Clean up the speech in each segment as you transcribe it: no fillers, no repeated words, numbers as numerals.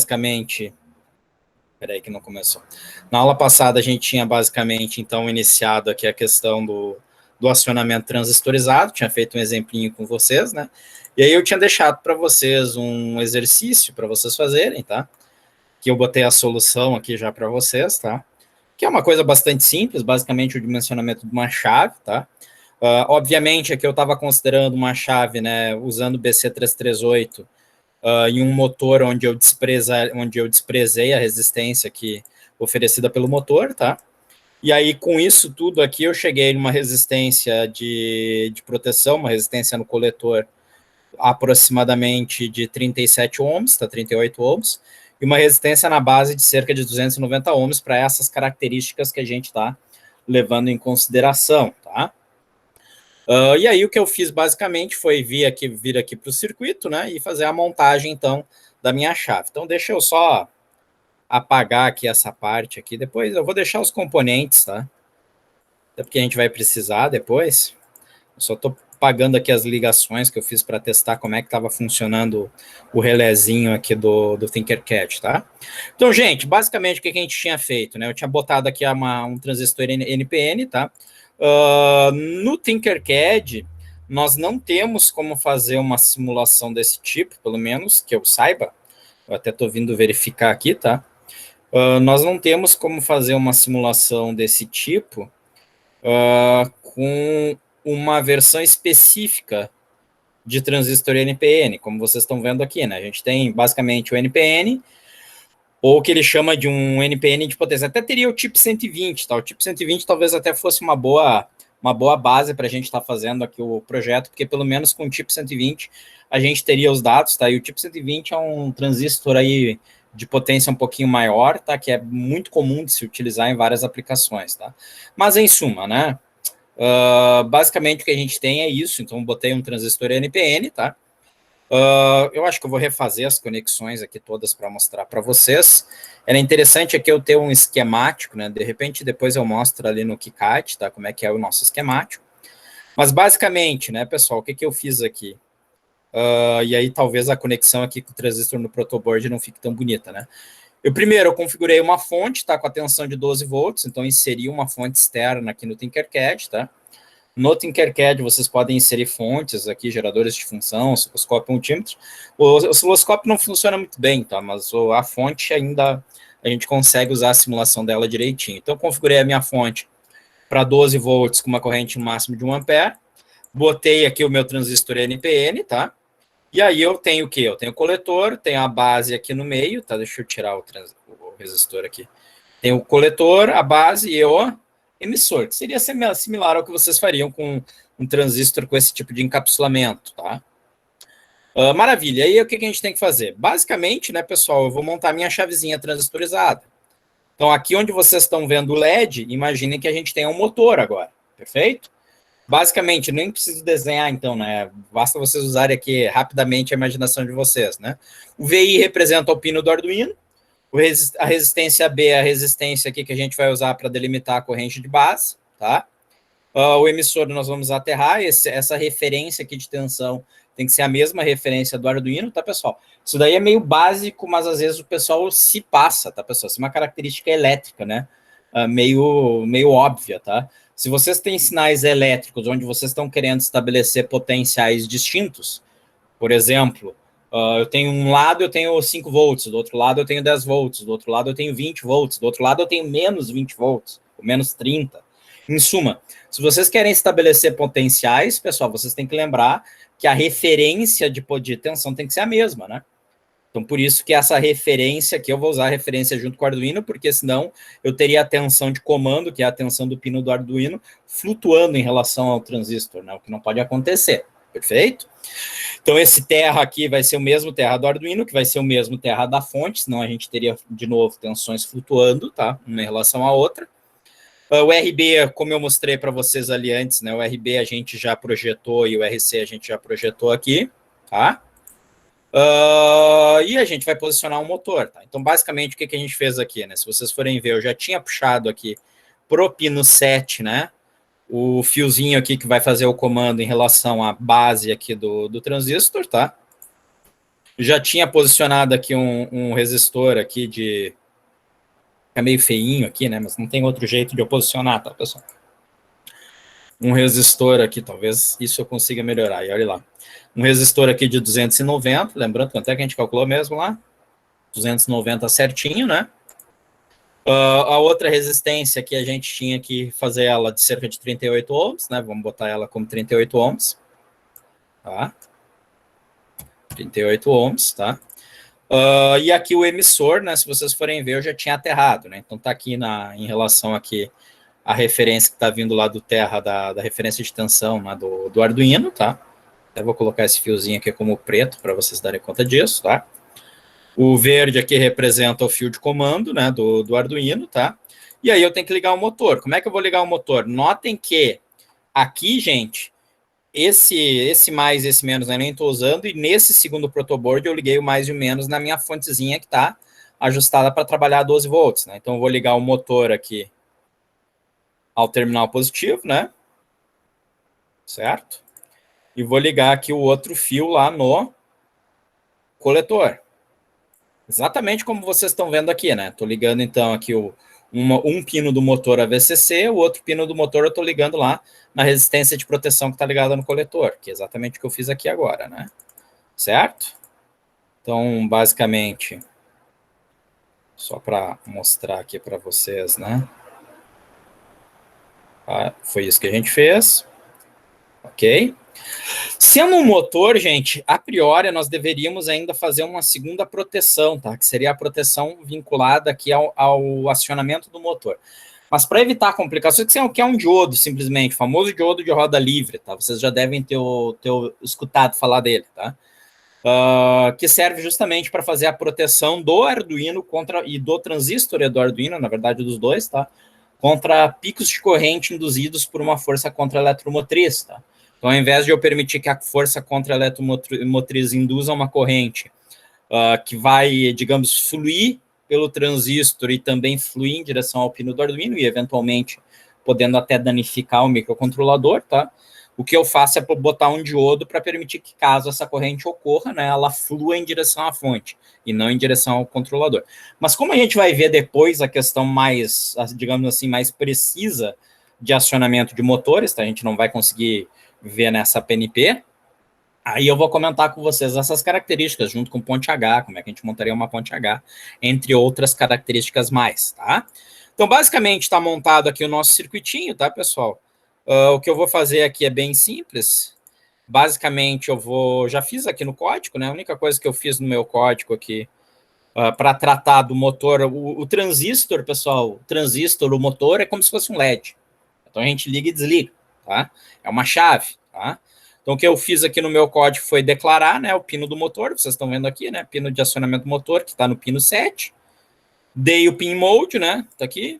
basicamente... Peraí que não começou. Na aula passada, a gente tinha basicamente, então, iniciado aqui a questão do acionamento transistorizado, tinha feito um exemplinho com vocês, né? E aí eu tinha deixado para vocês um exercício para vocês fazerem, tá? Que eu botei a solução aqui já para vocês, tá? Que é uma coisa bastante simples, basicamente o dimensionamento de uma chave, tá? Obviamente, aqui eu estava considerando uma chave, né, usando o BC338, em um motor onde eu desprezei a resistência aqui oferecida pelo motor, tá? E aí, com isso tudo aqui, eu cheguei numa resistência de proteção, uma resistência no coletor aproximadamente de 37 ohms, tá? 38 ohms, e uma resistência na base de cerca de 290 ohms para essas características que a gente está levando em consideração, tá? E aí o que eu fiz basicamente foi vir aqui para o circuito, né, e fazer a montagem, então, da minha chave. Então, deixa eu só apagar aqui essa parte aqui, depois eu vou deixar os componentes, tá? Até porque a gente vai precisar depois. Eu só estou apagando aqui as ligações que eu fiz para testar como é que estava funcionando o relézinho aqui do Tinkercad, tá? Então, gente, basicamente o que a gente tinha feito, né? Eu tinha botado aqui um transistor NPN, tá? No Tinkercad, nós não temos como fazer uma simulação desse tipo, pelo menos que eu saiba. Eu até estou vindo verificar aqui, tá? Nós não temos como fazer uma simulação desse tipo com uma versão específica de transistor NPN, como vocês estão vendo aqui, né? A gente tem basicamente o NPN, ou o que ele chama de um NPN de potência. Até teria o TIP 120, tá? O TIP 120 talvez até fosse uma boa base para a gente estar fazendo aqui o projeto, porque pelo menos com o TIP 120 a gente teria os dados, tá? E o TIP 120 é um transistor aí de potência um pouquinho maior, tá? Que é muito comum de se utilizar em várias aplicações, tá? Mas em suma, né? Basicamente o que a gente tem é isso. Então botei um transistor NPN, tá? Eu acho que eu vou refazer as conexões aqui todas para mostrar para vocês. Era interessante aqui eu ter um esquemático, né? De repente, depois eu mostro ali no KiCad, tá? Como é que é o nosso esquemático. Mas, basicamente, né, pessoal, o que eu fiz aqui? E aí, talvez a conexão aqui com o transistor no protoboard não fique tão bonita, né? Eu configurei uma fonte, tá? Com a tensão de 12 volts, então inseri uma fonte externa aqui no Tinkercad, tá? No Tinkercad, vocês podem inserir fontes aqui, geradores de função, osciloscópio multímetro. O osciloscópio não funciona muito bem, tá? Mas a fonte ainda, a gente consegue usar a simulação dela direitinho. Então, eu configurei a minha fonte para 12 volts com uma corrente máxima de 1 ampere. Botei aqui o meu transistor NPN, tá? E aí eu tenho o quê? Eu tenho o coletor, tenho a base aqui no meio, tá? Deixa eu tirar o resistor aqui. Tem o coletor, a base e o emissor, que seria similar ao que vocês fariam com um transistor com esse tipo de encapsulamento, tá? Maravilha. E aí o que a gente tem que fazer? Basicamente, né, pessoal, eu vou montar minha chavezinha transistorizada. Então, aqui onde vocês estão vendo o LED, imaginem que a gente tem um motor agora, perfeito? Basicamente, nem preciso desenhar, então, né? Basta vocês usarem aqui rapidamente a imaginação de vocês, né? O VI representa o pino do Arduino, a resistência B é a resistência aqui que a gente vai usar para delimitar a corrente de base, tá? O emissor nós vamos aterrar, essa referência aqui de tensão tem que ser a mesma referência do Arduino, tá, pessoal? Isso daí é meio básico, mas às vezes o pessoal se passa, tá, pessoal? Isso é uma característica elétrica, né? Meio óbvia, tá? Se vocês têm sinais elétricos onde vocês estão querendo estabelecer potenciais distintos, por exemplo, eu tenho um lado, eu tenho 5 volts, do outro lado eu tenho 10 volts, do outro lado eu tenho 20 volts, do outro lado eu tenho menos 20 volts, ou menos 30. Em suma, se vocês querem estabelecer potenciais, pessoal, vocês têm que lembrar que a referência de tensão tem que ser a mesma, né? Então, por isso que essa referência aqui, eu vou usar a referência junto com o Arduino, porque senão eu teria a tensão de comando, que é a tensão do pino do Arduino, flutuando em relação ao transistor, né? O que não pode acontecer, perfeito? Então, esse terra aqui vai ser o mesmo terra do Arduino, que vai ser o mesmo terra da fonte, senão a gente teria, de novo, tensões flutuando, tá? Uma em relação à outra. O RB, como eu mostrei para vocês ali antes, né? O RB a gente já projetou e o RC a gente já projetou aqui, tá? E a gente vai posicionar um motor, tá? Então, basicamente, o que a gente fez aqui, né? Se vocês forem ver, eu já tinha puxado aqui pro pino 7, né? O fiozinho aqui que vai fazer o comando em relação à base aqui do transistor, tá? Já tinha posicionado aqui um resistor aqui de... Fica meio feinho aqui, né? Mas não tem outro jeito de eu posicionar, tá, pessoal? Um resistor aqui, talvez isso eu consiga melhorar. E olha lá. Um resistor aqui de 290, lembrando quanto é que a gente calculou mesmo lá? 290 certinho, né? A outra resistência que a gente tinha que fazer ela de cerca de 38 ohms, né? Vamos botar ela como 38 ohms. Tá? 38 ohms, tá? E aqui o emissor, né? Se vocês forem ver, eu já tinha aterrado, né? Então tá aqui em relação aqui a referência que está vindo lá do terra, da referência de tensão, né, do Arduino, tá? Até vou colocar esse fiozinho aqui como preto para vocês darem conta disso, tá? O verde aqui representa o fio de comando, né, do Arduino, tá? E aí eu tenho que ligar o motor. Como é que eu vou ligar o motor? Notem que aqui, gente, esse mais, esse menos, eu nem estou usando, e nesse segundo protoboard eu liguei o mais e o menos na minha fontezinha que está ajustada para trabalhar a 12 volts, né? Então eu vou ligar o motor aqui ao terminal positivo, né? Certo? E vou ligar aqui o outro fio lá no coletor. Exatamente como vocês estão vendo aqui, né? Estou ligando, então, aqui um pino do motor a VCC, o outro pino do motor eu estou ligando lá na resistência de proteção que está ligada no coletor, que é exatamente o que eu fiz aqui agora, né? Certo? Então, basicamente, só para mostrar aqui para vocês, né? Foi isso que a gente fez. Ok? Sendo um motor, gente, a priori nós deveríamos ainda fazer uma segunda proteção, tá? Que seria a proteção vinculada aqui ao acionamento do motor. Mas para evitar complicações, que é um diodo, simplesmente, famoso diodo de roda livre, tá? Vocês já devem ter escutado falar dele, tá? Que serve justamente para fazer a proteção do Arduino e do transistor e do Arduino, na verdade dos dois, tá? Contra picos de corrente induzidos por uma força contra-eletromotriz, tá? Então, ao invés de eu permitir que a força contra-eletromotriz induza uma corrente que vai, digamos, fluir pelo transistor e também fluir em direção ao pino do Arduino e, eventualmente, podendo até danificar o microcontrolador, tá? O que eu faço é botar um diodo para permitir que, caso essa corrente ocorra, né, ela flua em direção à fonte e não em direção ao controlador. Mas como a gente vai ver depois a questão mais, digamos assim, mais precisa de acionamento de motores, tá? A gente não vai conseguir ver nessa PNP, aí eu vou comentar com vocês essas características, junto com ponte H, como é que a gente montaria uma ponte H, entre outras características mais, tá? Então, basicamente, está montado aqui o nosso circuitinho, tá, pessoal? O que eu vou fazer aqui é bem simples. Basicamente, já fiz aqui no código, né? A única coisa que eu fiz no meu código aqui para tratar do motor, o transistor, pessoal, o motor é como se fosse um LED. Então, a gente liga e desliga, tá? É uma chave, tá? Então, o que eu fiz aqui no meu código foi declarar, né, o pino do motor, vocês estão vendo aqui, né, pino de acionamento do motor, que está no pino 7. Dei o pin mode, né, tá aqui,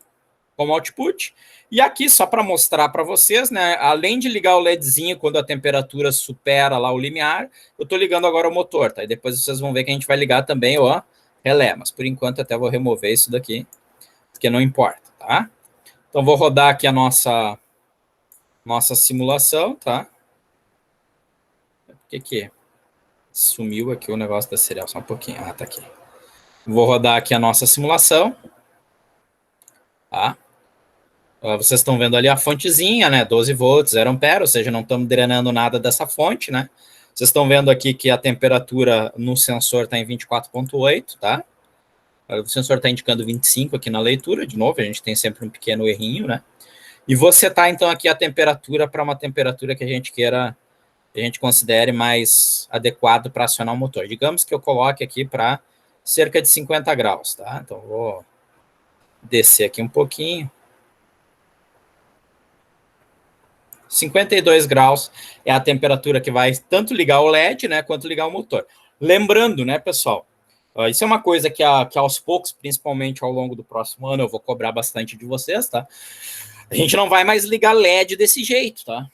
como output. E aqui, só para mostrar para vocês, né, além de ligar o LEDzinho quando a temperatura supera lá o limiar, eu estou ligando agora o motor, tá? E depois vocês vão ver que a gente vai ligar também o relé, mas por enquanto até vou remover isso daqui, porque não importa, tá? Então, vou rodar aqui a nossa simulação, tá? O que sumiu aqui o negócio da serial, só um pouquinho. Ah, tá aqui. Vou rodar aqui a nossa simulação, tá? Vocês estão vendo ali a fontezinha, né? 12 volts, 0 ampere, ou seja, não estamos drenando nada dessa fonte, né? Vocês estão vendo aqui que a temperatura no sensor está em 24,8, tá? O sensor está indicando 25 aqui na leitura, de novo, a gente tem sempre um pequeno errinho, né? E vou setar, então, aqui a temperatura para uma temperatura que a gente queira, que a gente considere mais adequado para acionar o motor. Digamos que eu coloque aqui para cerca de 50 graus, tá? Então, vou descer aqui um pouquinho. 52 graus é a temperatura que vai tanto ligar o LED, né, quanto ligar o motor. Lembrando, né, pessoal, isso é uma coisa que aos poucos, principalmente ao longo do próximo ano, eu vou cobrar bastante de vocês, tá? A gente não vai mais ligar LED desse jeito, tá?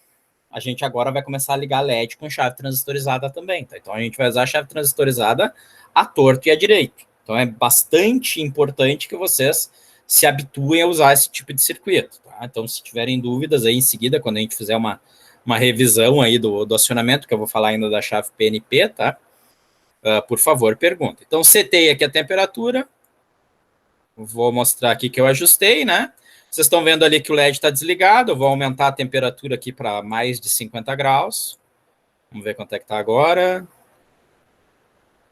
A gente agora vai começar a ligar LED com chave transistorizada também, tá? Então a gente vai usar a chave transistorizada à torto e à direito. Então é bastante importante que vocês se habituem a usar esse tipo de circuito, tá? Então, se tiverem dúvidas aí em seguida, quando a gente fizer uma revisão aí do acionamento, que eu vou falar ainda da chave PNP, tá? por favor, pergunta. Então, setei aqui a temperatura. Vou mostrar aqui que eu ajustei, né? Vocês estão vendo ali que o LED está desligado. Eu vou aumentar a temperatura aqui para mais de 50 graus. Vamos ver quanto é que está agora.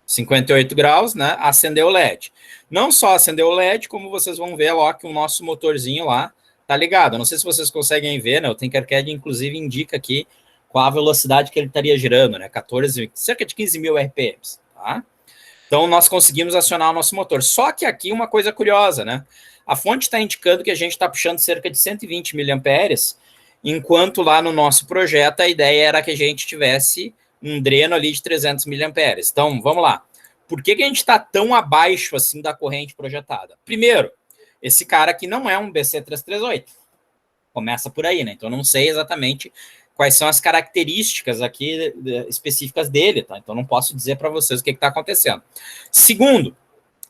58 graus, né? Acendeu o LED. Não só acendeu o LED, como vocês vão ver ó, que o nosso motorzinho lá tá ligado. Não sei se vocês conseguem ver, né? O Tinkercad, inclusive, indica aqui qual a velocidade que ele estaria girando, né? Cerca de 15 mil RPMs, tá? Então, nós conseguimos acionar o nosso motor. Só que aqui uma coisa curiosa, né? A fonte está indicando que a gente está puxando cerca de 120 miliamperes, enquanto lá no nosso projeto a ideia era que a gente tivesse um dreno ali de 300 miliamperes. Então, vamos lá. Por que a gente está tão abaixo assim da corrente projetada? Primeiro, esse cara aqui não é um BC338. Começa por aí, né? Então, eu não sei exatamente quais são as características aqui específicas dele, tá? Então, não posso dizer para vocês o que está acontecendo. Segundo,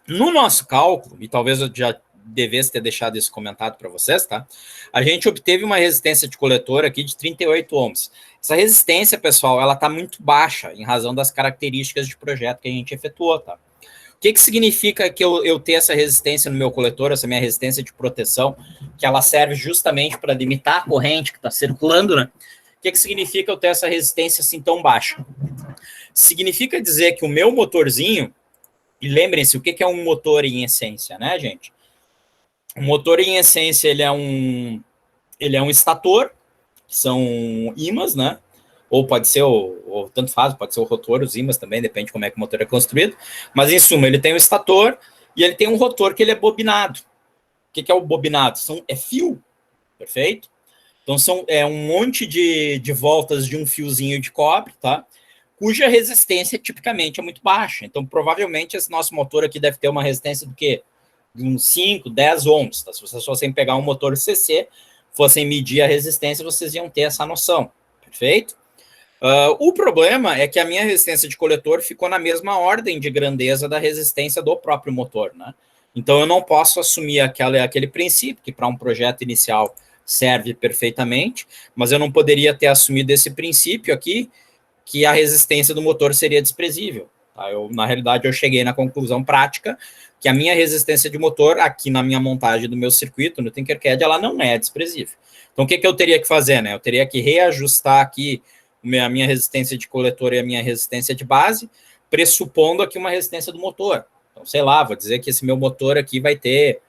no nosso cálculo, e talvez eu já devesse ter deixado isso comentado para vocês, tá? A gente obteve uma resistência de coletor aqui de 38 ohms. Essa resistência, pessoal, ela está muito baixa em razão das características de projeto que a gente efetuou, tá? O que significa que eu ter essa resistência no meu coletor, essa minha resistência de proteção, que ela serve justamente para limitar a corrente que está circulando, né? O que significa eu ter essa resistência assim tão baixa? Significa dizer que o meu motorzinho, e lembrem-se, o que é um motor em essência, né, gente? O motor, em essência, ele é um estator, que são ímãs, né? Ou pode ser, ou tanto faz, pode ser o rotor, os ímãs também, depende de como é que o motor é construído. Mas, em suma, ele tem um estator e ele tem um rotor que ele é bobinado. O que é o bobinado? É fio, perfeito? Então, é um monte de voltas de um fiozinho de cobre, tá? Cuja resistência, tipicamente, é muito baixa. Então, provavelmente, esse nosso motor aqui deve ter uma resistência do quê? De uns 5, 10 ohms. Tá? Se vocês fossem pegar um motor CC, fossem medir a resistência, vocês iam ter essa noção. Perfeito? O problema é que a minha resistência de coletor ficou na mesma ordem de grandeza da resistência do próprio motor, né? Então, eu não posso assumir aquele princípio, que para um projeto inicial serve perfeitamente, mas eu não poderia ter assumido esse princípio aqui, que a resistência do motor seria desprezível. Tá? Na realidade, eu cheguei na conclusão prática que a minha resistência de motor, aqui na minha montagem do meu circuito, no Tinkercad, ela não é desprezível. Então, o que eu teria que fazer? Né? Eu teria que reajustar aqui a minha resistência de coletor e a minha resistência de base, pressupondo aqui uma resistência do motor. Então, sei lá, vou dizer que esse meu motor aqui vai ter,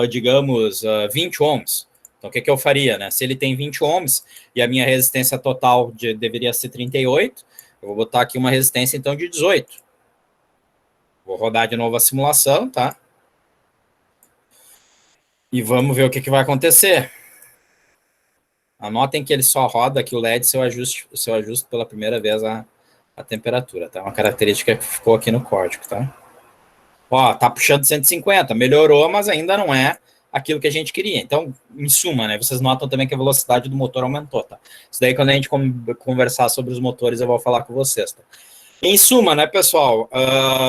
digamos, 20 ohms. Então, o que eu faria? Né? Se ele tem 20 ohms e a minha resistência total deveria ser 38, eu vou botar aqui uma resistência, então, de 18. Vou rodar de novo a simulação, tá? E vamos ver o que vai acontecer. Anotem que ele só roda aqui o LED se eu ajusto pela primeira vez a temperatura, tá? Uma característica que ficou aqui no código, tá? Ó, tá puxando 150, melhorou, mas ainda não é aquilo que a gente queria. Então, em suma, né, vocês notam também que a velocidade do motor aumentou, tá? Isso daí, quando a gente conversar sobre os motores, eu vou falar com vocês, tá? Em suma, né, pessoal,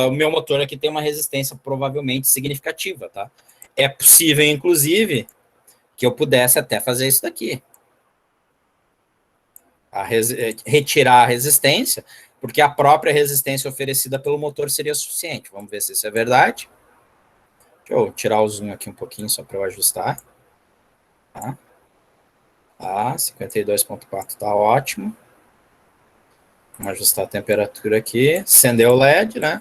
o meu motor aqui tem uma resistência provavelmente significativa, tá? É possível, inclusive, que eu pudesse até fazer isso daqui. Retirar a resistência, porque a própria resistência oferecida pelo motor seria suficiente. Vamos ver se isso é verdade. Deixa eu tirar o zoom aqui um pouquinho, só para eu ajustar. Tá? 52.4 tá ótimo. Vamos ajustar a temperatura aqui. Acender o LED, né?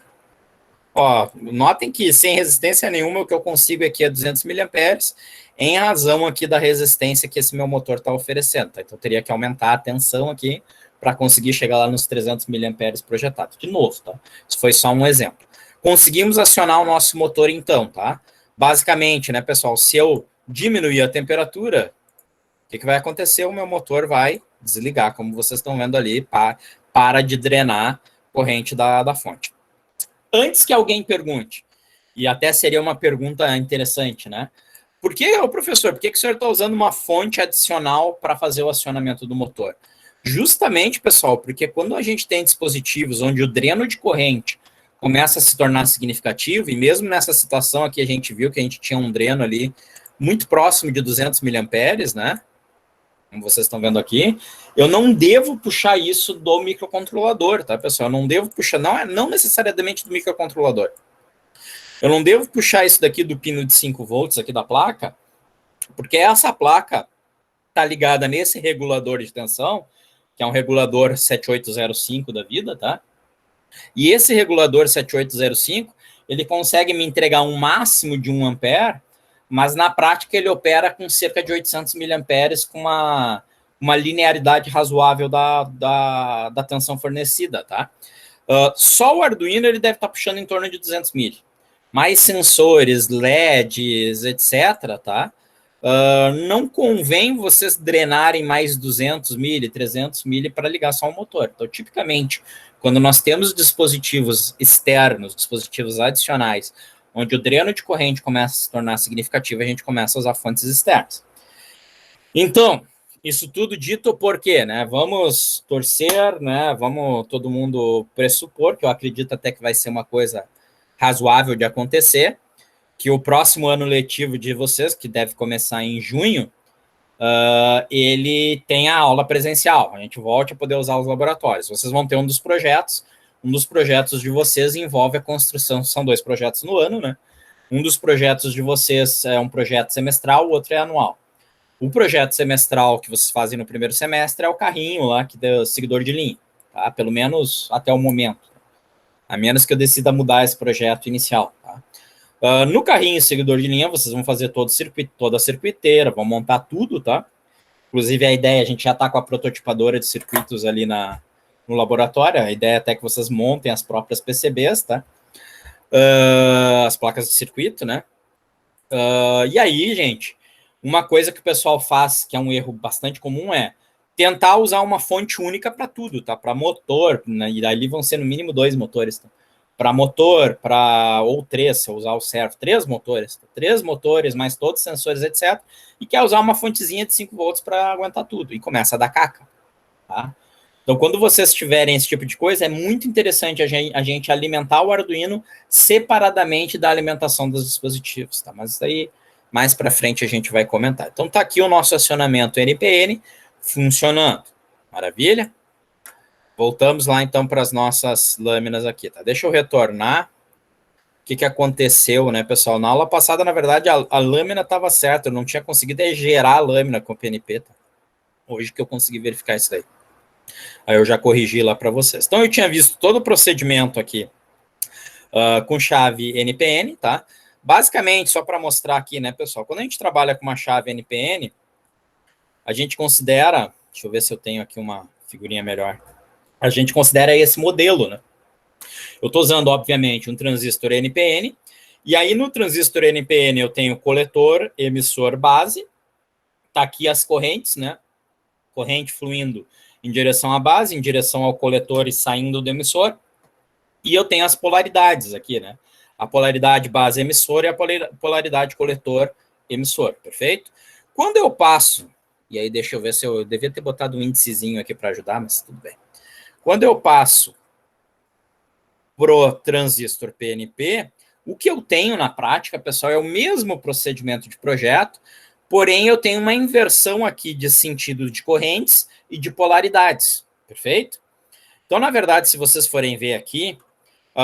Ó, notem que sem resistência nenhuma, o que eu consigo aqui é 200 miliamperes, em razão aqui da resistência que esse meu motor está oferecendo. Tá? Então, eu teria que aumentar a tensão aqui para conseguir chegar lá nos 300 miliamperes projetados. De novo, tá? Isso foi só um exemplo. Conseguimos acionar o nosso motor, então, tá? Basicamente, né, pessoal, se eu diminuir a temperatura, o que vai acontecer? O meu motor vai desligar, como vocês estão vendo ali, para de drenar corrente da fonte. Antes que alguém pergunte, e até seria uma pergunta interessante, né? Por que, professor, por que o senhor está usando uma fonte adicional para fazer o acionamento do motor? Justamente, pessoal, porque quando a gente tem dispositivos onde o dreno de corrente começa a se tornar significativo, e mesmo nessa situação aqui a gente viu que a gente tinha um dreno ali muito próximo de 200 miliamperes, né? como vocês estão vendo aqui, eu não devo puxar isso do microcontrolador, tá, pessoal? Eu não devo puxar, não necessariamente do microcontrolador. Eu não devo puxar isso daqui do pino de 5 volts aqui da placa, porque essa placa está ligada nesse regulador de tensão, que é um regulador 7805 da vida, tá? E esse regulador 7805, ele consegue me entregar um máximo de 1 ampere, mas na prática ele opera com cerca de 800 miliamperes com uma linearidade razoável da tensão fornecida, tá? Só o Arduino ele deve estar puxando em torno de 200 mil. Mais sensores, LEDs, etc., tá? Não convém vocês drenarem mais 200 mil, 300 mil para ligar só um motor. Então, tipicamente, quando nós temos dispositivos externos, dispositivos adicionais, onde o dreno de corrente começa a se tornar significativo, a gente começa a usar fontes externas. Então, isso tudo dito por quê, né? Vamos torcer, né? Vamos todo mundo pressupor, que eu acredito até que vai ser uma coisa razoável de acontecer, que o próximo ano letivo de vocês, que deve começar em junho, ele tem a aula presencial. A gente volte a poder usar os laboratórios. Vocês vão ter um dos projetos de vocês envolve a construção, são 2 projetos no ano, né? Um dos projetos de vocês é um projeto semestral, o outro é anual. O projeto semestral que vocês fazem no primeiro semestre é o carrinho lá, que é o seguidor de linha, tá? Pelo menos até o momento. A menos que eu decida mudar esse projeto inicial, tá? No carrinho seguidor de linha, vocês vão fazer todo o circuito, toda a circuiteira, vão montar tudo, tá? Inclusive, a ideia, a gente já está com a prototipadora de circuitos ali no laboratório, a ideia é até que vocês montem as próprias PCBs, tá? As placas de circuito, né? E aí, gente, uma coisa que o pessoal faz, que é um erro bastante comum, é tentar usar uma fonte única para tudo, tá? Para motor, né? E ali vão ser no mínimo 2 motores, tá? Para motor, ou 3, se eu usar o servo, 3 motores, tá? 3 motores, mais todos os sensores, etc. E quer usar uma fontezinha de 5 volts para aguentar tudo. E começa a dar caca, tá? Então, quando vocês tiverem esse tipo de coisa, é muito interessante a gente alimentar o Arduino separadamente da alimentação dos dispositivos, tá? Mas isso aí, mais para frente, a gente vai comentar. Então, tá aqui o nosso acionamento NPN funcionando. Maravilha? Voltamos lá, então, para as nossas lâminas aqui, tá? Deixa eu retornar. O que aconteceu, né, pessoal? Na aula passada, na verdade, a lâmina estava certa. Eu não tinha conseguido gerar a lâmina com o PNP, tá? Hoje que eu consegui verificar isso daí. Aí eu já corrigi lá para vocês. Então, eu tinha visto todo o procedimento aqui com chave NPN, tá? Basicamente, só para mostrar aqui, né, pessoal? Quando a gente trabalha com uma chave NPN, a gente considera... Deixa eu ver se eu tenho aqui uma figurinha melhor. A gente considera esse modelo, né? Eu estou usando, obviamente, um transistor NPN, e aí no transistor NPN eu tenho coletor, emissor, base, tá aqui as correntes, né? Corrente fluindo em direção à base, em direção ao coletor e saindo do emissor, e eu tenho as polaridades aqui, né? A polaridade base emissor e a polaridade coletor emissor, perfeito? Quando eu passo, e aí deixa eu ver se eu devia ter botado um índicezinho aqui para ajudar, mas tudo bem. Quando eu passo pro transistor PNP, o que eu tenho na prática, pessoal, é o mesmo procedimento de projeto, porém eu tenho uma inversão aqui de sentido de correntes e de polaridades, perfeito? Então, na verdade, se vocês forem ver aqui,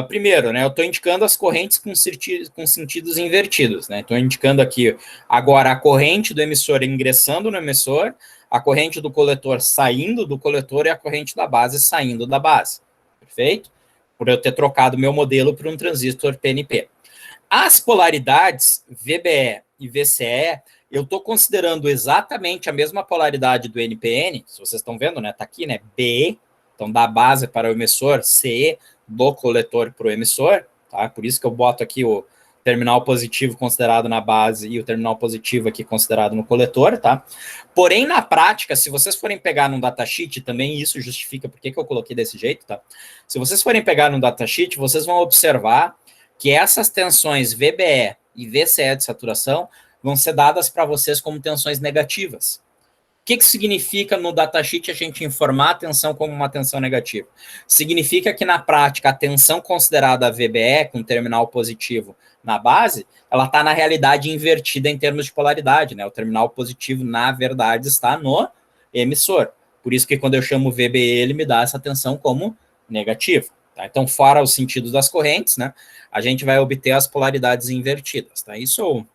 primeiro, né, eu estou indicando as correntes com sentidos invertidos, né? Estou indicando aqui agora a corrente do emissor ingressando no emissor, a corrente do coletor saindo do coletor e a corrente da base saindo da base, perfeito? Por eu ter trocado meu modelo para um transistor PNP. As polaridades VBE e VCE, eu estou considerando exatamente a mesma polaridade do NPN, se vocês estão vendo, né? Está aqui, né? BE, então da base para o emissor, CE do coletor para o emissor, tá? Por isso que eu boto aqui o terminal positivo considerado na base e o terminal positivo aqui considerado no coletor, tá? Porém, na prática, se vocês forem pegar num datasheet, também isso justifica por que eu coloquei desse jeito, tá? Se vocês forem pegar num datasheet, vocês vão observar que essas tensões VBE e VCE de saturação vão ser dadas para vocês como tensões negativas. O que significa no datasheet a gente informar a tensão como uma tensão negativa? Significa que, na prática, a tensão considerada VBE, com terminal positivo na base, ela está, na realidade, invertida em termos de polaridade, né? O terminal positivo, na verdade, está no emissor. Por isso que quando eu chamo VBE, ele me dá essa tensão como negativo. Tá? Então, fora os sentidos das correntes, né, a gente vai obter as polaridades invertidas. Tá? Isso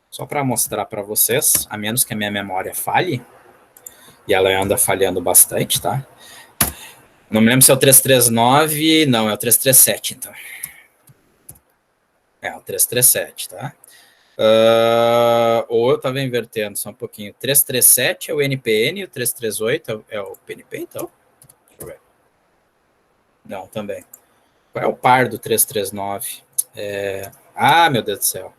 só para mostrar para vocês, a menos que a minha memória falhe, e ela anda falhando bastante, tá? Não me lembro se é o 339, não, é o 337, então. É o 337, tá? Ou eu estava invertendo só um pouquinho. 337 é o NPN, o 338 é o PNP, então? Deixa eu ver. Não, também. Qual é o par do 339? Meu Deus do céu.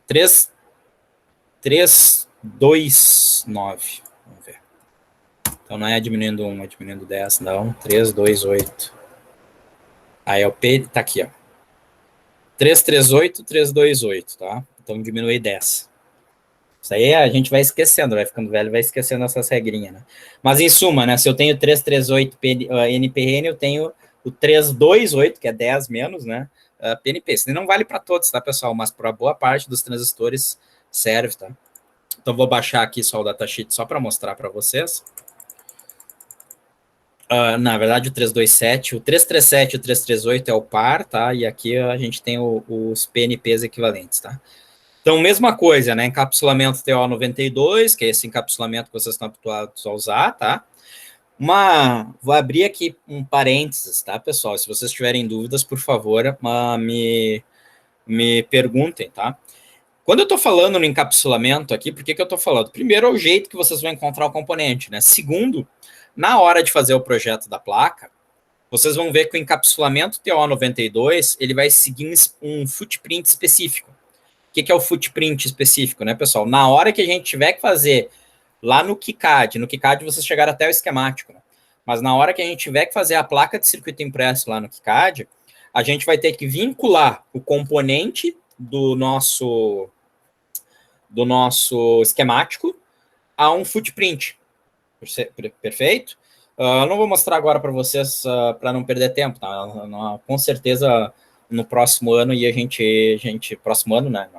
329. Vamos ver. Então não é diminuindo 1, é diminuindo 10, não. 328. Aí é o P, tá aqui, ó. 338, 328, tá? Então diminui 10. Isso aí a gente vai esquecendo, vai ficando velho, vai esquecendo essas regrinhas, né? Mas em suma, né? Se eu tenho 338 NPN, eu tenho o 328, que é 10 menos, né? PNP. Isso não vale para todos, tá, pessoal? Mas para boa parte dos transistores serve, tá? Então vou baixar aqui só o datasheet só para mostrar para vocês. Na verdade, o 327, o 337 e o 338 é o par, tá? E aqui a gente tem os PNPs equivalentes, tá? Então, mesma coisa, né? Encapsulamento TO92, que é esse encapsulamento que vocês estão habituados a usar, tá? Vou abrir aqui um parênteses, tá, pessoal? Se vocês tiverem dúvidas, por favor, me perguntem, tá? Quando eu estou falando no encapsulamento aqui, por que eu estou falando? Primeiro, é o jeito que vocês vão encontrar o componente, né? Segundo, na hora de fazer o projeto da placa, vocês vão ver que o encapsulamento TO92, ele vai seguir um footprint específico. O que é o footprint específico, né, pessoal? Na hora que a gente tiver que fazer lá no KiCad vocês chegaram até o esquemático, né? Mas na hora que a gente tiver que fazer a placa de circuito impresso lá no KiCad, a gente vai ter que vincular o componente do nosso esquemático a um footprint. Perfeito? Não vou mostrar agora para vocês para não perder tempo, tá? Com certeza no próximo ano, e a gente próximo ano, né?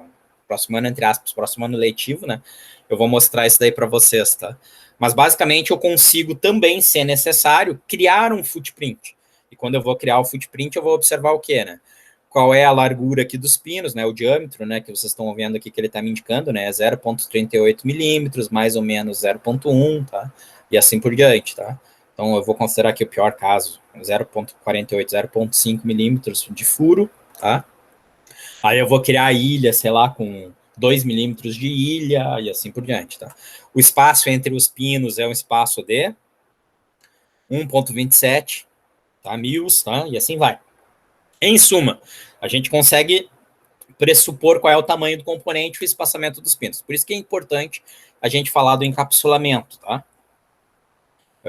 Próximo ano, entre aspas, próximo ano letivo, né? Eu vou mostrar isso daí para vocês, tá? Mas basicamente eu consigo também, se necessário, criar um footprint. E quando eu vou criar o footprint, eu vou observar o quê, né? Qual é a largura aqui dos pinos, né? O diâmetro, né? Que vocês estão vendo aqui que ele está me indicando, né? 0,38 milímetros, mais ou menos 0,1, tá? E assim por diante, tá? Então eu vou considerar aqui o pior caso, 0,48, 0,5 milímetros de furo, tá? Aí eu vou criar a ilha, sei lá, com 2 milímetros de ilha e assim por diante, tá? O espaço entre os pinos é um espaço de 1,27, tá? Mils, tá? E assim vai. Em suma, a gente consegue pressupor qual é o tamanho do componente e o espaçamento dos pinos. Por isso que é importante a gente falar do encapsulamento, tá?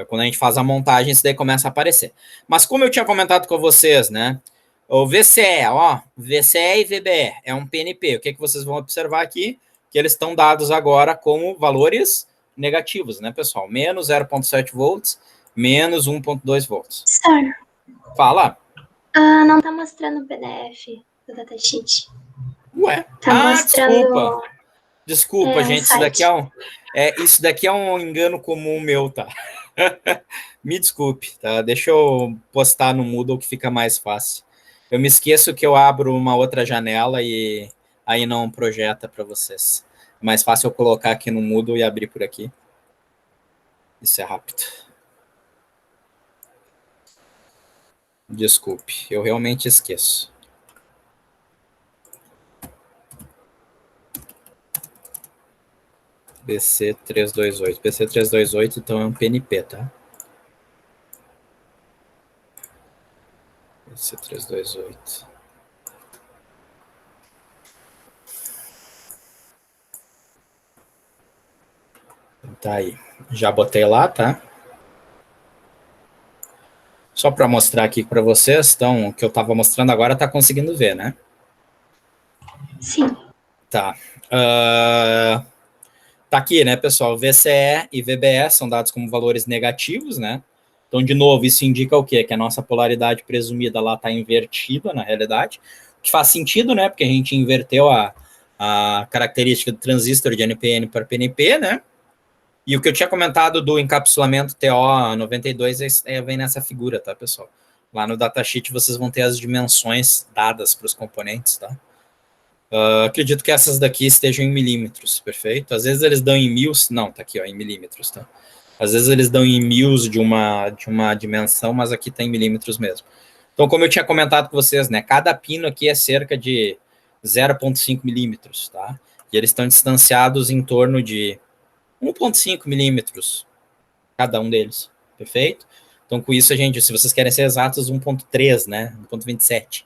Quando a gente faz a montagem, isso daí começa a aparecer. Mas como eu tinha comentado com vocês, né? O VCE, ó, VCE e VBE é um PNP. O que vocês vão observar aqui? Que eles estão dados agora como valores negativos, né, pessoal? Menos 0,7 volts, menos 1,2 volts. Sir. Fala. Não tá mostrando o PDF do datasheet. Ué? Tá mostrando... Desculpa, gente, isso daqui é um engano comum meu, tá? Me desculpe, tá? Deixa eu postar no Moodle que fica mais fácil. Eu me esqueço que eu abro uma outra janela e aí não projeta para vocês. É mais fácil eu colocar aqui no Moodle e abrir por aqui. Isso é rápido. Desculpe, eu realmente esqueço. BC328. BC328, então é um PNP, tá? BC328. Tá aí. Já botei lá, tá? Só para mostrar aqui para vocês, então, o que eu estava mostrando agora tá conseguindo ver, né? Sim. Tá. Tá aqui, né, pessoal? VCE e VBE são dados como valores negativos, né? Então, de novo, isso indica o quê? Que a nossa polaridade presumida lá está invertida, na realidade. O que faz sentido, né? Porque a gente inverteu a característica do transistor de NPN para PNP, né? E o que eu tinha comentado do encapsulamento TO92 vem nessa figura, tá, pessoal? Lá no datasheet vocês vão ter as dimensões dadas para os componentes, tá? Acredito que essas daqui estejam em milímetros, perfeito? Às vezes eles dão em mil, não, tá aqui, ó, em milímetros, tá? Às vezes eles dão em mils de uma dimensão, mas aqui tá em milímetros mesmo. Então, como eu tinha comentado com vocês, né, cada pino aqui é cerca de 0,5 milímetros, tá? E eles estão distanciados em torno de 1,5 milímetros, cada um deles, perfeito? Então, com isso, a gente, se vocês querem ser exatos, 1,3, né, 1,27.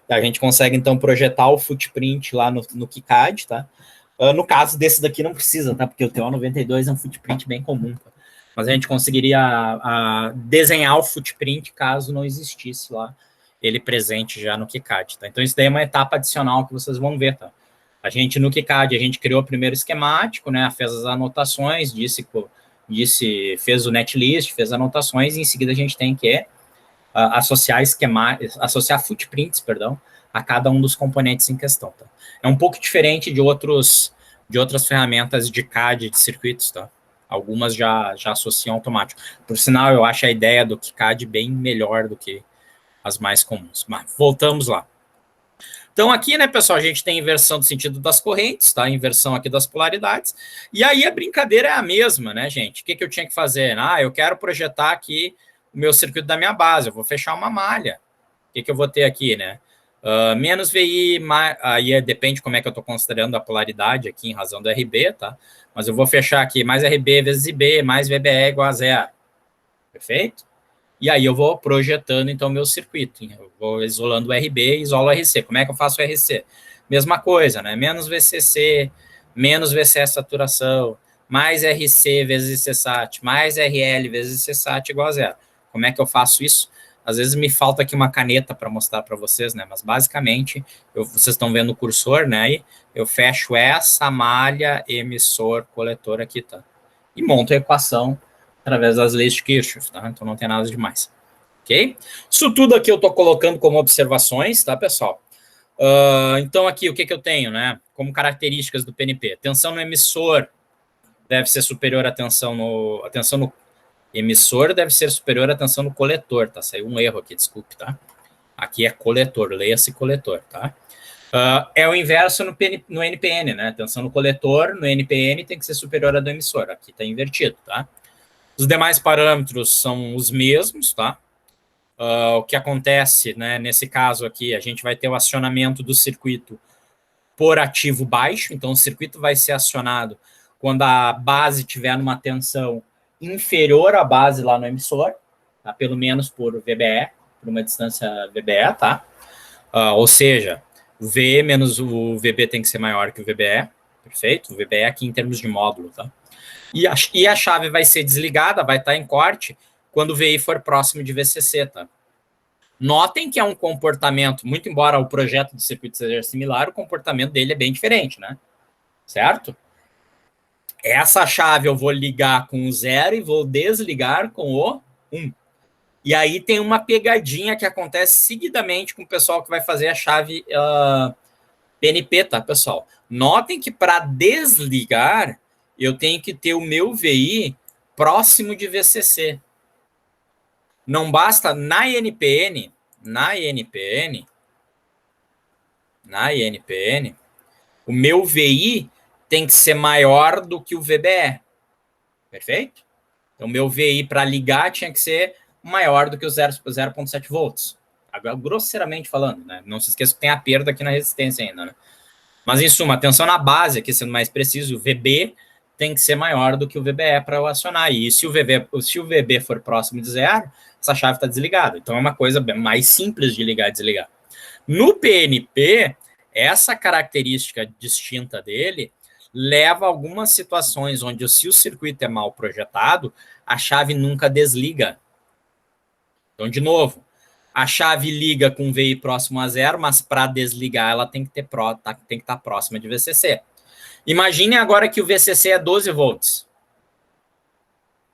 A gente consegue, então, projetar o footprint lá no KiCad, tá? No caso desse daqui não precisa, tá? Porque o TO92 é um footprint bem comum, tá? Mas a gente conseguiria desenhar o footprint caso não existisse lá ele presente já no KiCad, tá? Então, isso daí é uma etapa adicional que vocês vão ver, tá? A gente, no KiCad, a gente criou o primeiro esquemático, né? Fez as anotações, fez o netlist, fez anotações, e em seguida a gente tem que associar footprints, perdão, a cada um dos componentes em questão, tá? É um pouco diferente de outras ferramentas de CAD de circuitos, tá? Algumas já associam automático. Por sinal, eu acho a ideia do KiCad bem melhor do que as mais comuns. Mas voltamos lá. Então, aqui, né, pessoal, a gente tem inversão do sentido das correntes, tá? Inversão aqui das polaridades. E aí a brincadeira é a mesma, né, gente? O que eu tinha que fazer? Eu quero projetar aqui o meu circuito da minha base, eu vou fechar uma malha. O que eu vou ter aqui, né? Menos VI, aí depende como é que eu estou considerando a polaridade aqui em razão do RB, tá? Mas eu vou fechar aqui mais RB vezes IB, mais VBE igual a zero. Perfeito? E aí eu vou projetando, então, o meu circuito. Eu vou isolando o RB e isolo o RC. Como é que eu faço o RC? Mesma coisa, né? Menos VCC, menos VCS saturação, mais RC vezes CSAT, mais RL vezes CSAT igual a zero. Como é que eu faço isso? Às vezes me falta aqui uma caneta para mostrar para vocês, né? Mas, basicamente, vocês estão vendo o cursor, né? Aí eu fecho essa malha emissor-coletor aqui, tá? E monto a equação através das leis de Kirchhoff, tá? Então não tem nada demais, ok? Isso tudo aqui eu estou colocando como observações, tá, pessoal? Então aqui o que eu tenho, né? Como características do PNP. Tensão no emissor deve ser superior à tensão no emissor deve ser superior à tensão no coletor, tá? Saiu um erro aqui, desculpe, tá? Aqui é coletor, leia-se coletor, tá? É o inverso no NPN, né? Tensão no coletor, no NPN tem que ser superior à do emissor. Aqui está invertido, tá? Os demais parâmetros são os mesmos, tá? O que acontece, né, nesse caso aqui, a gente vai ter o acionamento do circuito por ativo baixo, então o circuito vai ser acionado quando a base tiver numa tensão inferior à base lá no emissor, tá? Pelo menos por VBE, por uma distância VBE, tá? Ou seja, o V menos o VB tem que ser maior que o VBE, perfeito? O VBE aqui em termos de módulo, tá? E a chave vai ser desligada, vai estar em corte, quando o VI for próximo de VCC, tá? Notem que é um comportamento, muito embora o projeto de circuito seja similar, o comportamento dele é bem diferente, né? Certo? Essa chave eu vou ligar com o 0 e vou desligar com o 1. E aí tem uma pegadinha que acontece seguidamente com o pessoal que vai fazer a chave PNP, tá, pessoal? Notem que para desligar, eu tenho que ter o meu VI próximo de VCC. Não basta na INPN, o meu VI tem que ser maior do que o VBE. Perfeito? Então, o meu VI para ligar tinha que ser maior do que o 0,7 volts. Agora, grosseiramente falando, né? Não se esqueça que tem a perda aqui na resistência ainda, né? Mas, em suma, atenção na base, aqui sendo mais preciso, o VB tem que ser maior do que o VBE para eu acionar. E se o VB for próximo de zero, essa chave está desligada. Então, é uma coisa mais simples de ligar e desligar. No PNP, essa característica distinta dele leva a algumas situações onde, se o circuito é mal projetado, a chave nunca desliga. Então, de novo, a chave liga com VI próximo a zero, mas para desligar ela tem que estar próxima de VCC. Imagine agora que o VCC é 12 volts.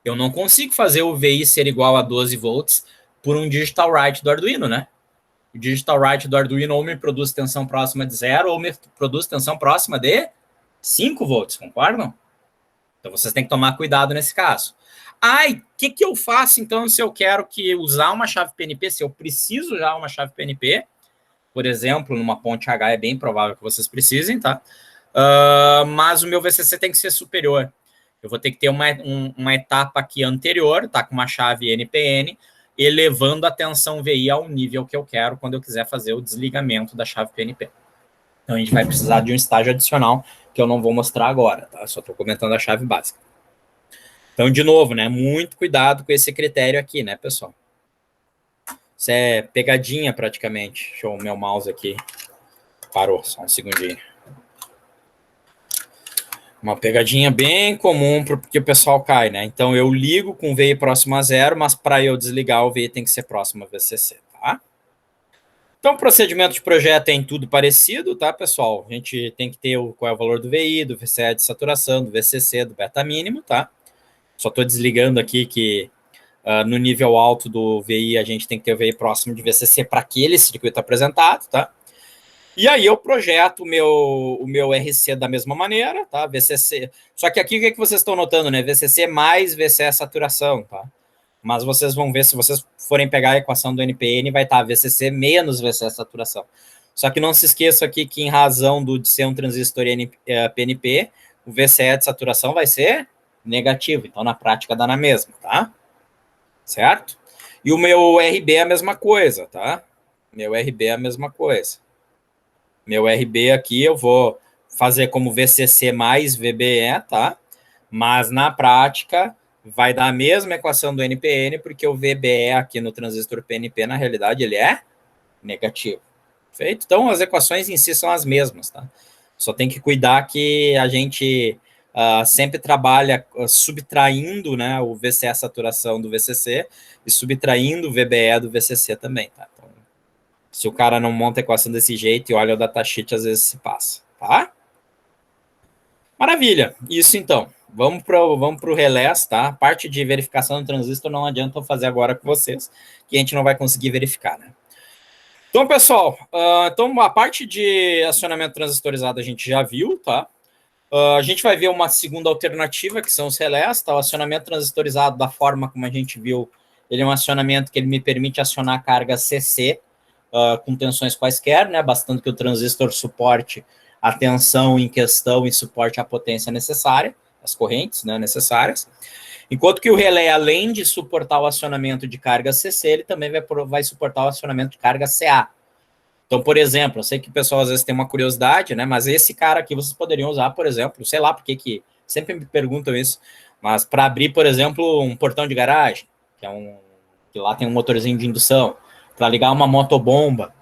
Eu não consigo fazer o VI ser igual a 12 volts por um digital write do Arduino, né? O digital write do Arduino ou me produz tensão próxima de zero ou me produz tensão próxima de 5 volts, concordam? Então, vocês têm que tomar cuidado nesse caso. Ai, o que eu faço, então, se eu quero usar uma chave PNP, se eu preciso usar uma chave PNP, por exemplo, numa ponte H é bem provável que vocês precisem, tá? Mas o meu VCC tem que ser superior. Eu vou ter que ter uma etapa aqui anterior, tá? Com uma chave NPN, elevando a tensão VI ao nível que eu quero quando eu quiser fazer o desligamento da chave PNP. Então, a gente vai precisar de um estágio adicional que eu não vou mostrar agora, tá? Só estou comentando a chave básica. Então, de novo, né? Muito cuidado com esse critério aqui, né, pessoal? Isso é pegadinha praticamente. Deixa eu meu mouse aqui. Parou, só um segundinho. Uma pegadinha bem comum porque o pessoal cai, né? Então, eu ligo com o VI próximo a 0, mas para eu desligar, o VI tem que ser próximo a VCC, tá? Então, o procedimento de projeto é em tudo parecido, tá, pessoal? A gente tem que ter qual é o valor do VI, do VCE de saturação, do VCC, do beta mínimo, tá? Só estou desligando aqui que no nível alto do VI a gente tem que ter o VI próximo de VCC para aquele circuito apresentado, tá? E aí eu projeto o meu RC da mesma maneira, tá? VCC. Só que aqui o que vocês estão notando, né? VCC mais VCE saturação, tá? Mas vocês vão ver, se vocês forem pegar a equação do NPN, vai estar VCC menos VCE saturação. Só que não se esqueça aqui que em razão de ser um transistor PNP, o VCE de saturação vai ser negativo. Então, na prática, dá na mesma, tá? Certo? E o meu RB é a mesma coisa, tá? Meu RB é a mesma coisa. Meu RB aqui eu vou fazer como VCC mais VBE, tá? Mas na prática vai dar a mesma equação do NPN, porque o VBE aqui no transistor PNP, na realidade, ele é negativo. Perfeito? Então, as equações em si são as mesmas, tá? Só tem que cuidar que a gente sempre trabalha subtraindo, né, o VCE saturação do VCC e subtraindo o VBE do VCC também, tá? Então, se o cara não monta a equação desse jeito e olha o datasheet, às vezes se passa, tá? Maravilha, isso então. Vamos para o relés, tá? A parte de verificação do transistor não adianta eu fazer agora com vocês, que a gente não vai conseguir verificar, né? Então, pessoal, então a parte de acionamento transistorizado a gente já viu, tá? A gente vai ver uma segunda alternativa, que são os relés, tá? O acionamento transistorizado, da forma como a gente viu, ele é um acionamento que ele me permite acionar a carga CC com tensões quaisquer, né? Bastando que o transistor suporte a tensão em questão e suporte a potência necessária, as correntes, né, necessárias. Enquanto que o relé, além de suportar o acionamento de carga CC, ele também vai suportar o acionamento de carga CA. Então, por exemplo, eu sei que o pessoal às vezes tem uma curiosidade, né? Mas esse cara aqui vocês poderiam usar, por exemplo, sei lá porque que sempre me perguntam isso, mas para abrir, por exemplo, um portão de garagem, que lá tem um motorzinho de indução, para ligar uma motobomba,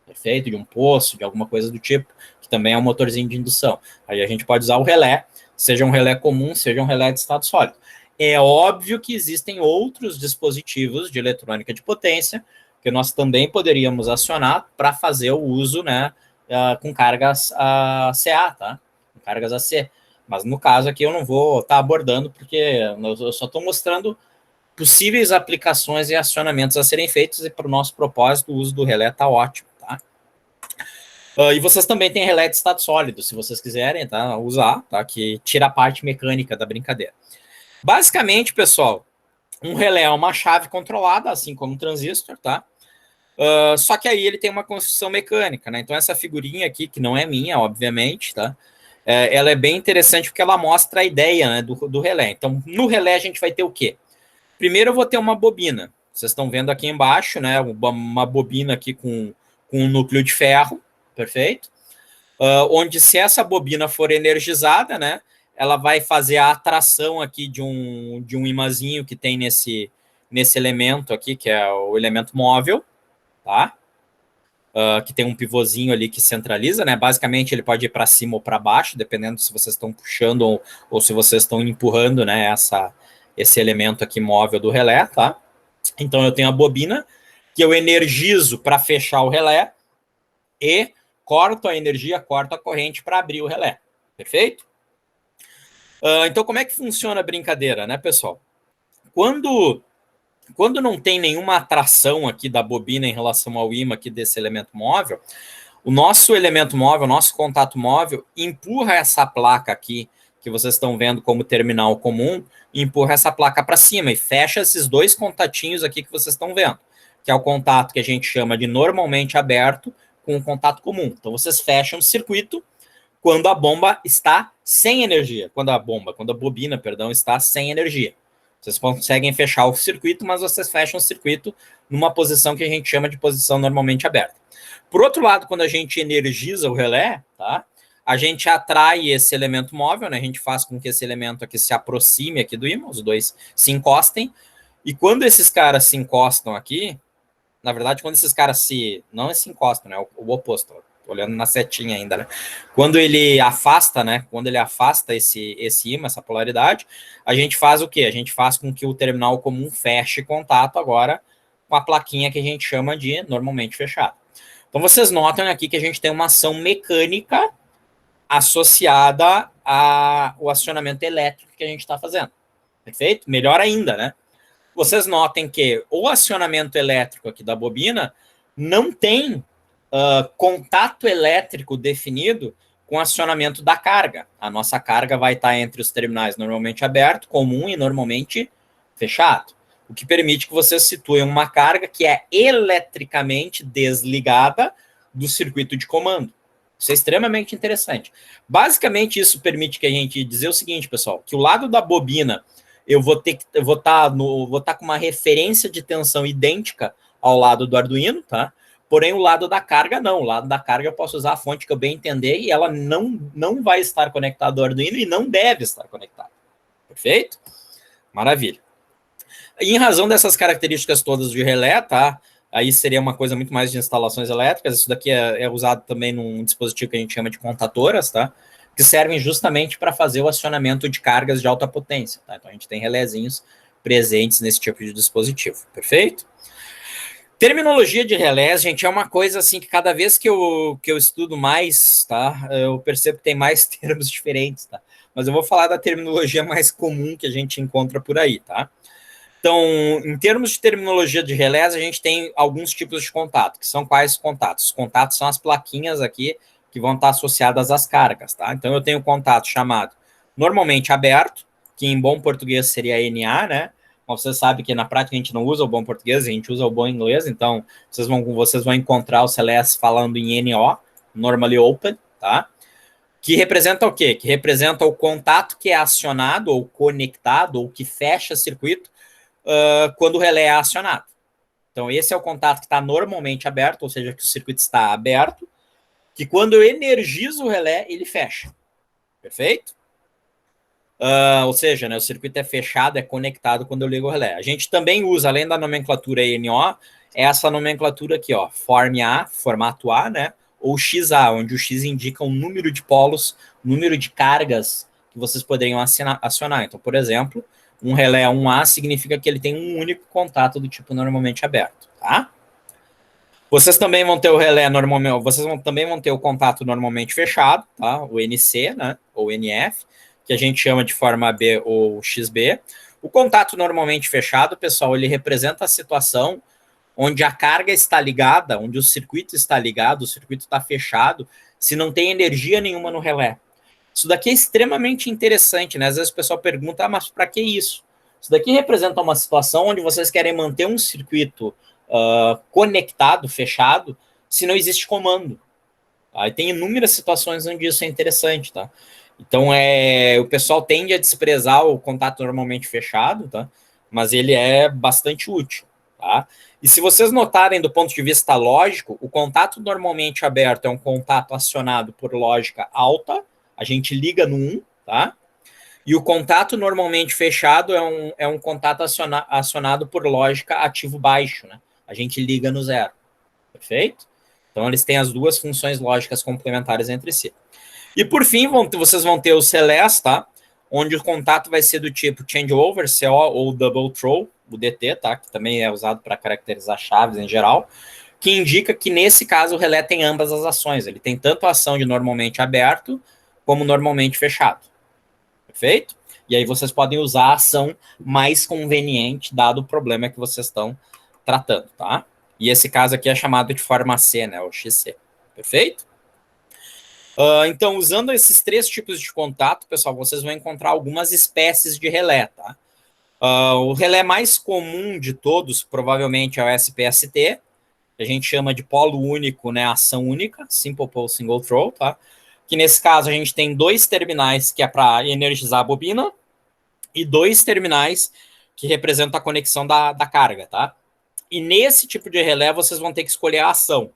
perfeito, de um poço, de alguma coisa do tipo, que também é um motorzinho de indução. Aí a gente pode usar o relé, seja um relé comum, seja um relé de estado sólido. É óbvio que existem outros dispositivos de eletrônica de potência que nós também poderíamos acionar para fazer o uso, né, com cargas CA, tá? Com cargas AC. Mas no caso aqui eu não vou estar abordando, porque eu só estou mostrando possíveis aplicações e acionamentos a serem feitos, e para o nosso propósito o uso do relé está ótimo, tá? E vocês também têm relé de estado sólido, se vocês quiserem, tá, usar, tá, que tira a parte mecânica da brincadeira. Basicamente, pessoal, um relé é uma chave controlada, assim como um transistor, tá? Só que aí ele tem uma construção mecânica, né? Então essa figurinha aqui, que não é minha, obviamente, tá? Ela é bem interessante porque ela mostra a ideia, né, do relé. Então, no relé a gente vai ter o quê? Primeiro eu vou ter uma bobina. Vocês estão vendo aqui embaixo, né? Uma bobina aqui com um núcleo de ferro, perfeito? Onde se essa bobina for energizada, né? Ela vai fazer a atração aqui de um imazinho que tem nesse elemento aqui, que é o elemento móvel, tá? Que tem um pivôzinho ali que centraliza, né? Basicamente ele pode ir para cima ou para baixo, dependendo se vocês estão puxando ou se vocês estão empurrando, né? Esse elemento aqui móvel do relé, tá? Então eu tenho a bobina que eu energizo para fechar o relé e corto a energia, corto a corrente para abrir o relé, perfeito? Então como é que funciona a brincadeira, né, pessoal? Quando não tem nenhuma atração aqui da bobina em relação ao ímã aqui desse elemento móvel, o nosso elemento móvel, o nosso contato móvel, empurra essa placa aqui que vocês estão vendo como terminal comum, e empurra essa placa para cima e fecha esses dois contatinhos aqui que vocês estão vendo, que é o contato que a gente chama de normalmente aberto com o contato comum. Então, vocês fecham o circuito quando a bomba está sem energia, quando a bobina, perdão, está sem energia. Vocês conseguem fechar o circuito, mas vocês fecham o circuito numa posição que a gente chama de posição normalmente aberta. Por outro lado, quando a gente energiza o relé, tá? A gente atrai esse elemento móvel, né? A gente faz com que esse elemento aqui se aproxime aqui do ímã, os dois se encostem. E quando esses caras se encostam aqui, na verdade, quando esses caras não se encostam, né? O oposto, olhando na setinha ainda, né? Quando ele afasta, né? Quando ele afasta esse ímã, essa polaridade, a gente faz o quê? A gente faz com que o terminal comum feche contato agora com a plaquinha que a gente chama de normalmente fechado. Então, vocês notam aqui que a gente tem uma ação mecânica associada ao acionamento elétrico que a gente está fazendo. Perfeito? Melhor ainda, né? Vocês notem que o acionamento elétrico aqui da bobina não tem contato elétrico definido com o acionamento da carga. A nossa carga vai estar entre os terminais normalmente aberto, comum e normalmente fechado, o que permite que vocês situem uma carga que é eletricamente desligada do circuito de comando. Isso é extremamente interessante. Basicamente, isso permite que a gente dizer o seguinte, pessoal, que o lado da bobina eu vou estar com uma referência de tensão idêntica ao lado do Arduino, tá? Porém, o lado da carga não. O lado da carga eu posso usar a fonte que eu bem entender e ela não vai estar conectada ao Arduino e não deve estar conectada. Perfeito? Maravilha. E em razão dessas características todas de relé, tá? Aí seria uma coisa muito mais de instalações elétricas. Isso daqui é usado também num dispositivo que a gente chama de contatoras, tá? Que servem justamente para fazer o acionamento de cargas de alta potência, tá? Então a gente tem relézinhos presentes nesse tipo de dispositivo, perfeito? Terminologia de relés, gente, é uma coisa assim que cada vez que eu estudo mais, tá? Eu percebo que tem mais termos diferentes, tá? Mas eu vou falar da terminologia mais comum que a gente encontra por aí, tá? Então, em termos de terminologia de relés, a gente tem alguns tipos de contato, que são quais contatos? Os contatos são as plaquinhas aqui que vão estar associadas às cargas, tá? Então, eu tenho um contato chamado normalmente aberto, que em bom português seria NA, né? Mas você sabe que na prática a gente não usa o bom português, a gente usa o bom inglês, então vocês vão encontrar os relés falando em NO, Normally Open, tá? Que representa o quê? Que representa o contato que é acionado ou conectado ou que fecha circuito quando o relé é acionado. Então, esse é o contato que está normalmente aberto, ou seja, que o circuito está aberto, que quando eu energizo o relé, ele fecha. Perfeito? Ou seja, né, o circuito é fechado, é conectado quando eu ligo o relé. A gente também usa, além da nomenclatura NO, essa nomenclatura aqui, ó, Form A, formato A, né, ou XA, onde o X indica o número de polos, número de cargas que vocês poderiam acionar. Então, por exemplo, um relé 1A significa que ele tem um único contato do tipo normalmente aberto, tá? Vocês também vão ter o relé normalmente, também vão ter o contato normalmente fechado, tá? O NC, né? Ou NF, que a gente chama de forma B ou XB. O contato normalmente fechado, pessoal, ele representa a situação onde a carga está ligada, onde o circuito está ligado, o circuito está fechado, se não tem energia nenhuma no relé. Isso daqui é extremamente interessante, né? Às vezes o pessoal pergunta, mas para que isso? Isso daqui representa uma situação onde vocês querem manter um circuito conectado, fechado, se não existe comando. Tá? Tem inúmeras situações onde isso é interessante, tá? Então, o pessoal tende a desprezar o contato normalmente fechado, tá? Mas ele é bastante útil, tá? E se vocês notarem do ponto de vista lógico, o contato normalmente aberto é um contato acionado por lógica alta, a gente liga no 1, tá? E o contato normalmente fechado é um contato acionado por lógica ativo baixo, né? A gente liga no 0, perfeito? Então, eles têm as duas funções lógicas complementares entre si. E, por fim, vocês vão ter os relés, tá? Onde o contato vai ser do tipo changeover, CO, ou double throw, o DT, tá? Que também é usado para caracterizar chaves em geral, que indica que, nesse caso, o relé tem ambas as ações. Ele tem tanto a ação de normalmente aberto, como normalmente fechado. Perfeito? E aí vocês podem usar a ação mais conveniente, dado o problema que vocês estão tratando, tá? E esse caso aqui é chamado de forma C, né? O XC. Perfeito? Então, usando esses 3 tipos de contato, pessoal, vocês vão encontrar algumas espécies de relé, tá? O relé mais comum de todos, provavelmente, é o SPST, que a gente chama de polo único, né, ação única, Simple Pole Single Throw, tá? Que nesse caso a gente tem 2 terminais que é para energizar a bobina e 2 terminais que representam a conexão da carga, tá? E nesse tipo de relé vocês vão ter que escolher a ação.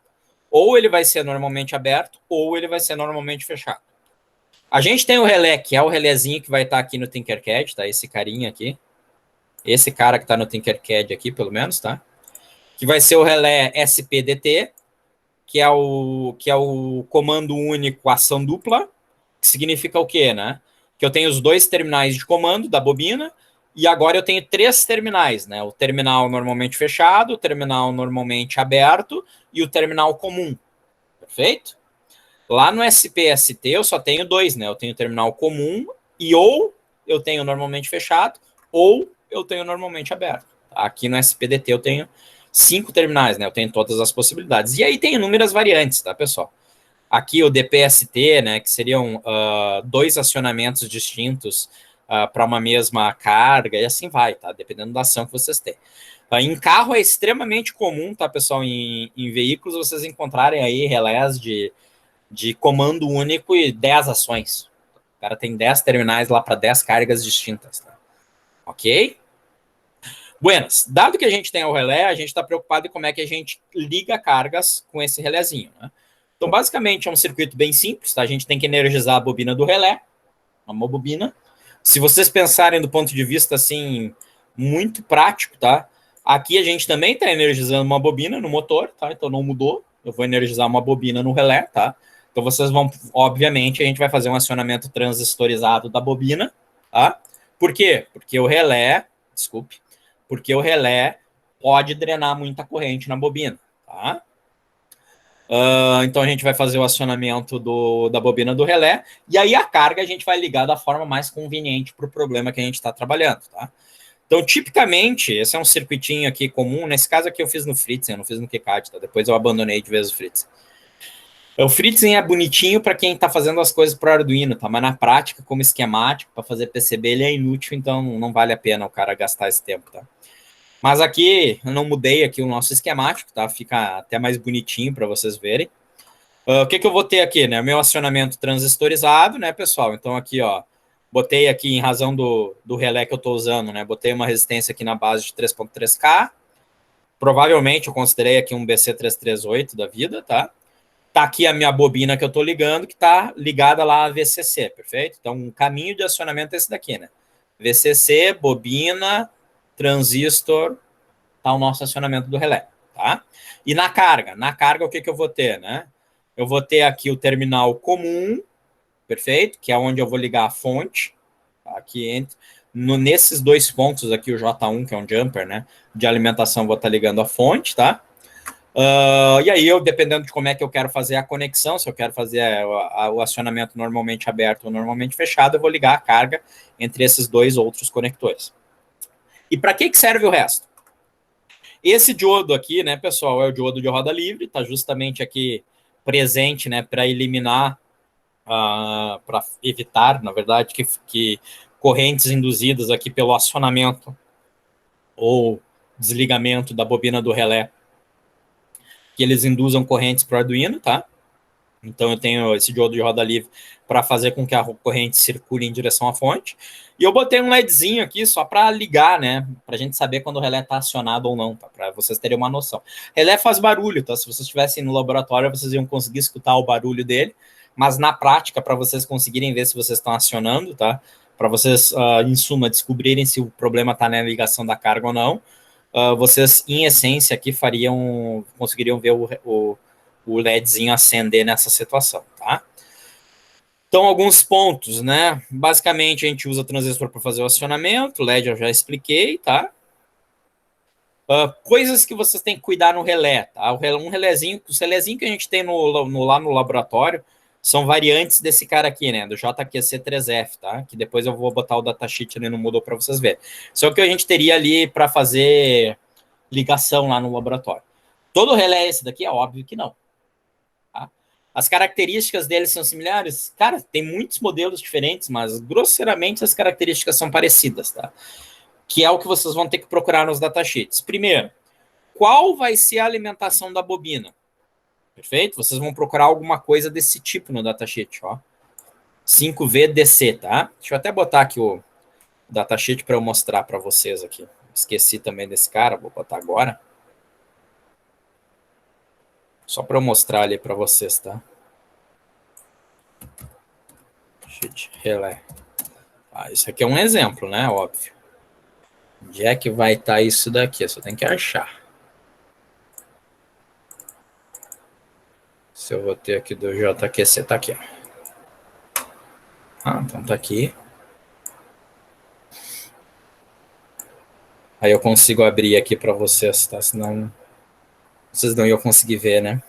Ou ele vai ser normalmente aberto, ou ele vai ser normalmente fechado. A gente tem o relé, que é o relézinho que vai estar aqui no Tinkercad, tá? Esse carinha aqui. Esse cara que está no Tinkercad aqui, pelo menos, tá? Que vai ser o relé SPDT, que é o comando único ação dupla, que significa o quê, né? Que eu tenho os 2 terminais de comando da bobina, e agora eu tenho 3 terminais, né? O terminal normalmente fechado, o terminal normalmente aberto e o terminal comum. Perfeito? Lá no SPST eu só tenho 2, né? Eu tenho o terminal comum e ou eu tenho normalmente fechado ou eu tenho normalmente aberto. Aqui no SPDT eu tenho 5 terminais, né? Eu tenho todas as possibilidades. E aí tem inúmeras variantes, tá, pessoal? Aqui o DPST, né? Que seriam 2 acionamentos distintos para uma mesma carga e assim vai, tá? Dependendo da ação que vocês têm. Em carro é extremamente comum, tá, pessoal? Em veículos vocês encontrarem aí relés de comando único e 10 ações. O cara tem 10 terminais lá para 10 cargas distintas. Tá? Ok? Buenas. Dado que a gente tem o relé, a gente está preocupado em como é que a gente liga cargas com esse relézinho. Né? Então, basicamente, é um circuito bem simples. Tá? A gente tem que energizar a bobina do relé, uma bobina. Se vocês pensarem do ponto de vista assim muito prático, tá? Aqui a gente também está energizando uma bobina no motor, tá? Então não mudou. Eu vou energizar uma bobina no relé, tá? Então vocês vão, obviamente, a gente vai fazer um acionamento transistorizado da bobina, tá? Por quê? Porque o relé pode drenar muita corrente na bobina, tá? Então a gente vai fazer o acionamento da bobina do relé, e aí a carga a gente vai ligar da forma mais conveniente para o problema que a gente está trabalhando, tá? Então, tipicamente, esse é um circuitinho aqui comum. Nesse caso aqui eu fiz no Fritzen, eu não fiz no KiCad, tá? Depois eu abandonei de vez o Fritzen. O Fritzen é bonitinho para quem está fazendo as coisas para o Arduino, tá? Mas na prática, como esquemático, para fazer PCB, ele é inútil, então não vale a pena o cara gastar esse tempo, tá? Mas aqui, eu não mudei aqui o nosso esquemático, tá? Fica até mais bonitinho para vocês verem. O que eu vou ter aqui, né? Meu acionamento transistorizado, né, pessoal? Então aqui, ó, botei aqui em razão do relé que eu estou usando, né? Botei uma resistência aqui na base de 3.3K. Provavelmente eu considerei aqui um BC338 da vida, tá? Tá aqui a minha bobina que eu estou ligando, que está ligada lá a VCC, perfeito? Então, um caminho de acionamento é esse daqui, né? VCC, bobina, transistor, tá o nosso acionamento do relé, tá? E na carga o que eu vou ter, né? Eu vou ter aqui o terminal comum, perfeito? Que é onde eu vou ligar a fonte, tá? Aqui nesses 2 pontos aqui, o J1, que é um jumper, né? De alimentação, vou estar ligando a fonte, tá? E aí, dependendo de como é que eu quero fazer a conexão, se eu quero fazer o acionamento normalmente aberto ou normalmente fechado, eu vou ligar a carga entre esses 2 outros conectores. E para que serve o resto? Esse diodo aqui, né, pessoal, é o diodo de roda livre, está justamente aqui presente, né, para eliminar, para evitar, na verdade, que correntes induzidas aqui pelo acionamento ou desligamento da bobina do relé, que eles induzam correntes para o Arduino, tá? Então eu tenho esse diodo de roda livre para fazer com que a corrente circule em direção à fonte. E eu botei um LEDzinho aqui só para ligar, né? Para a gente saber quando o relé está acionado ou não, tá? Para vocês terem uma noção. Relé faz barulho, tá? Se vocês estivessem no laboratório, vocês iam conseguir escutar o barulho dele. Mas na prática, para vocês conseguirem ver se vocês estão acionando, tá? Para vocês, em suma, descobrirem se o problema está na ligação da carga ou não, vocês, em essência, aqui conseguiriam ver o LEDzinho acender nessa situação, tá? Então, alguns pontos, né? Basicamente, a gente usa transistor para fazer o acionamento, LED eu já expliquei, tá? Coisas que vocês têm que cuidar no relé, tá? Um relézinho, o relézinho que a gente tem lá no laboratório são variantes desse cara aqui, né? Do JQC3F, tá? Que depois eu vou botar o datasheet ali no Moodle para vocês verem. Só que a gente teria ali para fazer ligação lá no laboratório. Todo relé é esse daqui? É óbvio que não. Tá? As características deles são similares? Cara, tem muitos modelos diferentes, mas grosseiramente as características são parecidas, tá? Que é o que vocês vão ter que procurar nos datasheets. Primeiro, qual vai ser a alimentação da bobina? Perfeito? Vocês vão procurar alguma coisa desse tipo no datasheet, ó. 5VDC, tá? Deixa eu até botar aqui o datasheet para eu mostrar para vocês aqui. Esqueci também desse cara, vou botar agora. Só para eu mostrar ali para vocês, tá? Sheet relé. Isso aqui é um exemplo, né? Óbvio. Onde é que vai estar isso daqui? Eu só tem que achar. Se eu vou ter aqui do JQC, tá aqui, ó. Então tá aqui. Aí eu consigo abrir aqui para vocês, tá? Senão vocês não iam conseguir ver, né?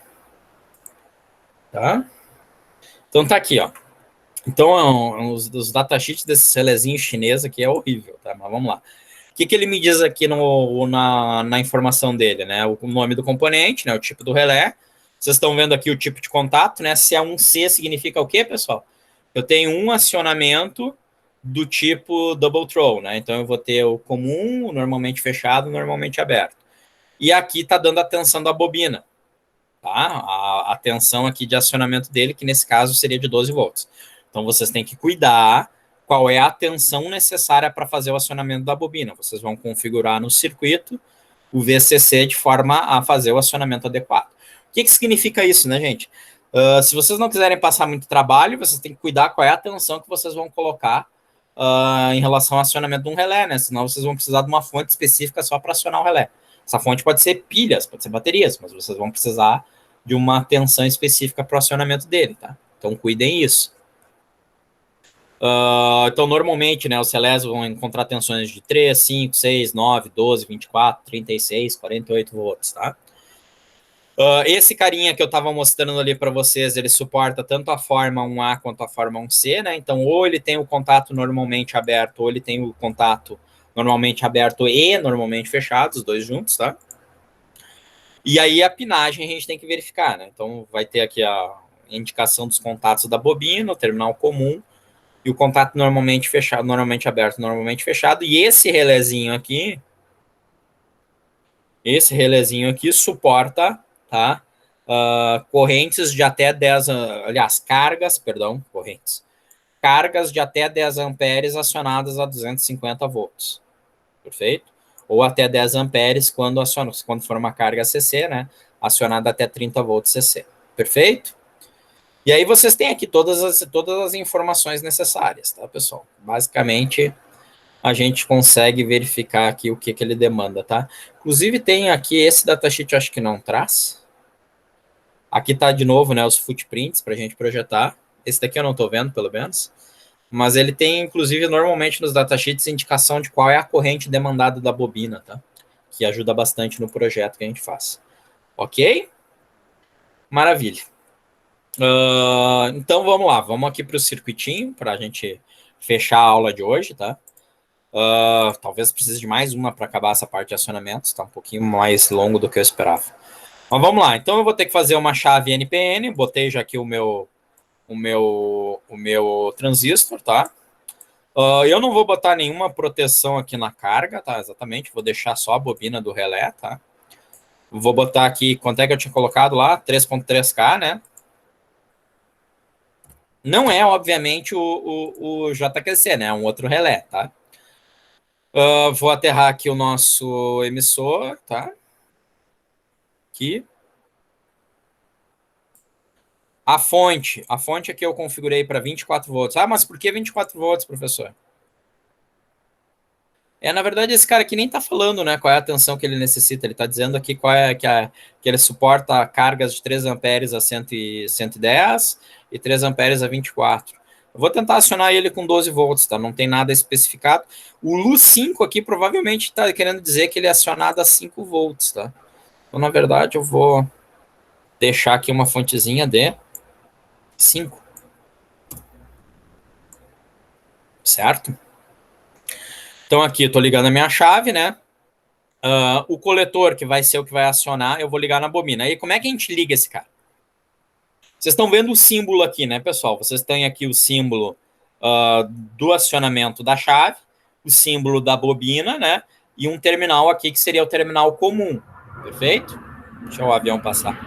Tá? Então tá aqui, ó. Então, os datasheets desse relezinho chinês aqui é horrível, tá? Mas vamos lá. O que ele me diz aqui na informação dele, né? O nome do componente, né? O tipo do relé. Vocês estão vendo aqui o tipo de contato, né? Se é um C, significa o quê, pessoal? Eu tenho um acionamento do tipo double throw, né? Então, eu vou ter o comum, o normalmente fechado, o normalmente aberto. E aqui está dando a tensão da bobina, tá? A tensão aqui de acionamento dele, que nesse caso seria de 12 volts. Então, vocês têm que cuidar qual é a tensão necessária para fazer o acionamento da bobina. Vocês vão configurar no circuito o VCC de forma a fazer o acionamento adequado. O que significa isso, né, gente? Se vocês não quiserem passar muito trabalho, vocês têm que cuidar qual é a tensão que vocês vão colocar em relação ao acionamento de um relé, né? Senão vocês vão precisar de uma fonte específica só para acionar o relé. Essa fonte pode ser pilhas, pode ser baterias, mas vocês vão precisar de uma tensão específica para o acionamento dele, tá? Então, cuidem isso. Então, normalmente, né, os relés vão encontrar tensões de 3, 5, 6, 9, 12, 24, 36, 48 volts, tá? Esse carinha que eu estava mostrando ali para vocês, ele suporta tanto a forma 1A quanto a forma 1C, né? Então, ou ele tem o contato normalmente aberto, ou ele tem o contato normalmente aberto e normalmente fechado, os dois juntos, tá? E aí a pinagem a gente tem que verificar, né? Então, vai ter aqui a indicação dos contatos da bobina, o terminal comum, e o contato normalmente fechado, normalmente aberto, normalmente fechado. E esse relézinho aqui suporta, tá? Correntes de até 10, aliás, cargas de até 10 amperes acionadas a 250 volts, perfeito? Ou até 10 amperes quando for uma carga CC, né? Acionada até 30 volts CC, perfeito? E aí vocês têm aqui todas as informações necessárias, tá, pessoal? Basicamente, a gente consegue verificar aqui o que ele demanda, tá? Inclusive, tem aqui esse datasheet, eu acho que não traz. Aqui tá de novo, né, os footprints para a gente projetar. Esse daqui eu não estou vendo, pelo menos. Mas ele tem, inclusive, normalmente nos datasheets, indicação de qual é a corrente demandada da bobina, tá? Que ajuda bastante no projeto que a gente faz. Ok? Maravilha. Então, vamos lá. Vamos aqui para o circuitinho, para a gente fechar a aula de hoje, tá? Talvez precise de mais uma para acabar essa parte de acionamentos. Está um pouquinho mais longo do que eu esperava. Mas vamos lá. Então, eu vou ter que fazer uma chave NPN. Botei já aqui o meu transistor, tá? Eu não vou botar nenhuma proteção aqui na carga, tá? Exatamente. Vou deixar só a bobina do relé, tá? Vou botar aqui, quanto é que eu tinha colocado lá? 3.3K, né? Não é, obviamente, o JQC, né? É um outro relé, tá? Vou aterrar aqui o nosso emissor, tá? Aqui. A fonte aqui eu configurei para 24 volts. Mas por que 24 volts, professor? Na verdade, esse cara aqui nem está falando, né, qual é a tensão que ele necessita. Ele está dizendo aqui qual é que ele suporta cargas de 3 amperes a 110 e 3 amperes a 24. Eu vou tentar acionar ele com 12 volts, tá? Não tem nada especificado. O LU5 aqui provavelmente está querendo dizer que ele é acionado a 5 volts, tá? Então, na verdade, eu vou deixar aqui uma fontezinha de 5. Certo? Então, aqui eu estou ligando a minha chave, né? O coletor, que vai ser o que vai acionar, eu vou ligar na bobina. Aí, como é que a gente liga esse cara? Vocês estão vendo o símbolo aqui, né, pessoal? Vocês têm aqui o símbolo do acionamento da chave, o símbolo da bobina, né? E um terminal aqui que seria o terminal comum, perfeito? Deixa o avião passar.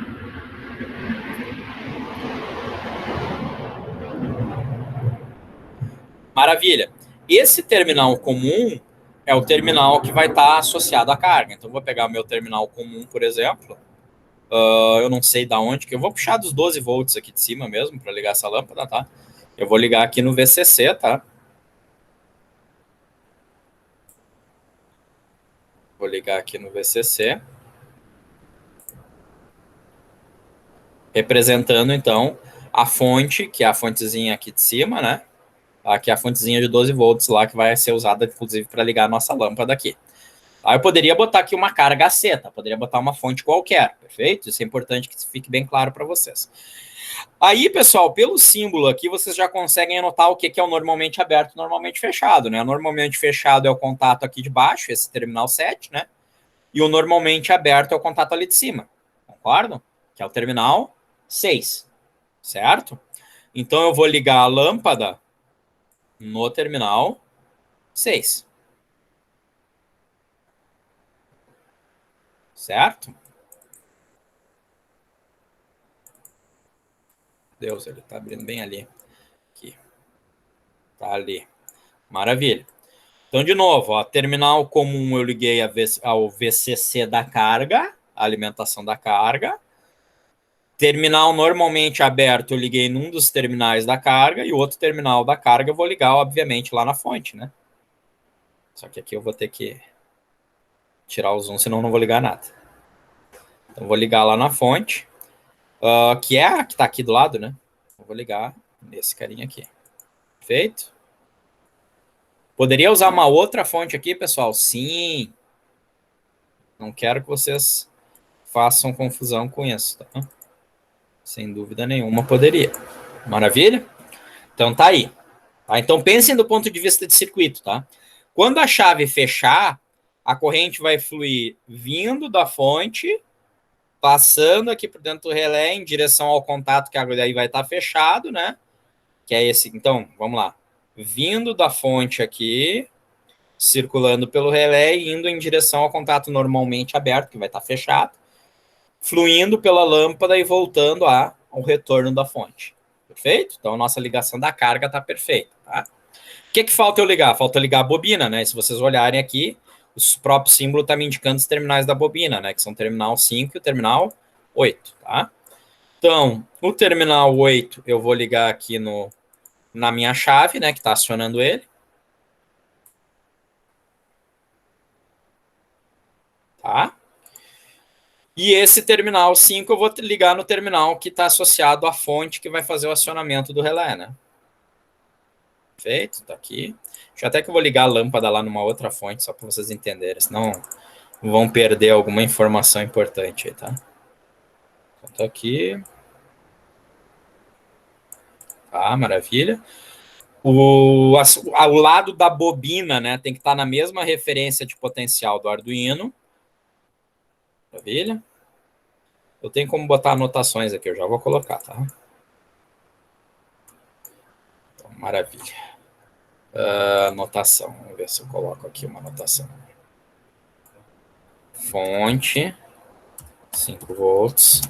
Maravilha. Esse terminal comum é o terminal que vai estar associado à carga. Então, vou pegar o meu terminal comum, por exemplo. Eu não sei da onde, que eu vou puxar dos 12 volts aqui de cima mesmo, para ligar essa lâmpada, tá? Eu vou ligar aqui no VCC, tá? Vou ligar aqui no VCC. Representando, então, a fonte, que é a fontezinha aqui de cima, né? Aqui é a fontezinha de 12 volts lá, que vai ser usada, inclusive, para ligar a nossa lâmpada aqui. Aí eu poderia botar aqui uma carga AC, tá? Poderia botar uma fonte qualquer, perfeito? Isso é importante que fique bem claro para vocês. Aí, pessoal, pelo símbolo aqui, vocês já conseguem anotar o que é o normalmente aberto e normalmente fechado, né? O normalmente fechado é o contato aqui de baixo, esse terminal 7, né? E o normalmente aberto é o contato ali de cima, concordo? Que é o terminal 6, certo? Então, eu vou ligar a lâmpada no terminal 6. Certo? Deus, ele tá abrindo bem ali. Aqui. Tá ali. Maravilha. Então, de novo, ó, terminal comum eu liguei ao VCC da carga, a alimentação da carga. Terminal normalmente aberto eu liguei num dos terminais da carga e o outro terminal da carga eu vou ligar, obviamente, lá na fonte, né? Só que aqui eu vou ter que tirar o zoom, senão não vou ligar nada. Então, vou ligar lá na fonte, que é a que está aqui do lado, né? Eu vou ligar nesse carinha aqui. Perfeito? Poderia usar uma outra fonte aqui, pessoal? Sim. Não quero que vocês façam confusão com isso, tá? Sem dúvida nenhuma, poderia. Maravilha? Então, tá aí. Tá? Então, pensem do ponto de vista de circuito, tá? Quando a chave fechar, a corrente vai fluir vindo da fonte, passando aqui por dentro do relé em direção ao contato que aí vai estar fechado, né? Que é esse. Então, vamos lá. Vindo da fonte aqui, circulando pelo relé e indo em direção ao contato normalmente aberto, que vai estar fechado, fluindo pela lâmpada e voltando ao retorno da fonte. Perfeito? Então, a nossa ligação da carga está perfeita. Tá? O que falta eu ligar? Falta ligar a bobina, né? Se vocês olharem aqui, o próprio símbolo está me indicando os terminais da bobina, né? Que são o terminal 5 e o terminal 8, tá? Então, o terminal 8 eu vou ligar aqui na minha chave, né? Que está acionando ele. Tá? E esse terminal 5 eu vou ligar no terminal que está associado à fonte que vai fazer o acionamento do relé, né? Perfeito, tá aqui. Deixa até que eu vou ligar a lâmpada lá numa outra fonte, só para vocês entenderem, senão vão perder alguma informação importante aí, tá? Então, tá aqui. Tá, maravilha. Ao lado da bobina, né, tem que estar na mesma referência de potencial do Arduino. Maravilha. Eu tenho como botar anotações aqui, eu já vou colocar, tá? Então, maravilha. Anotação, vamos ver se eu coloco aqui uma anotação. Fonte, 5 volts,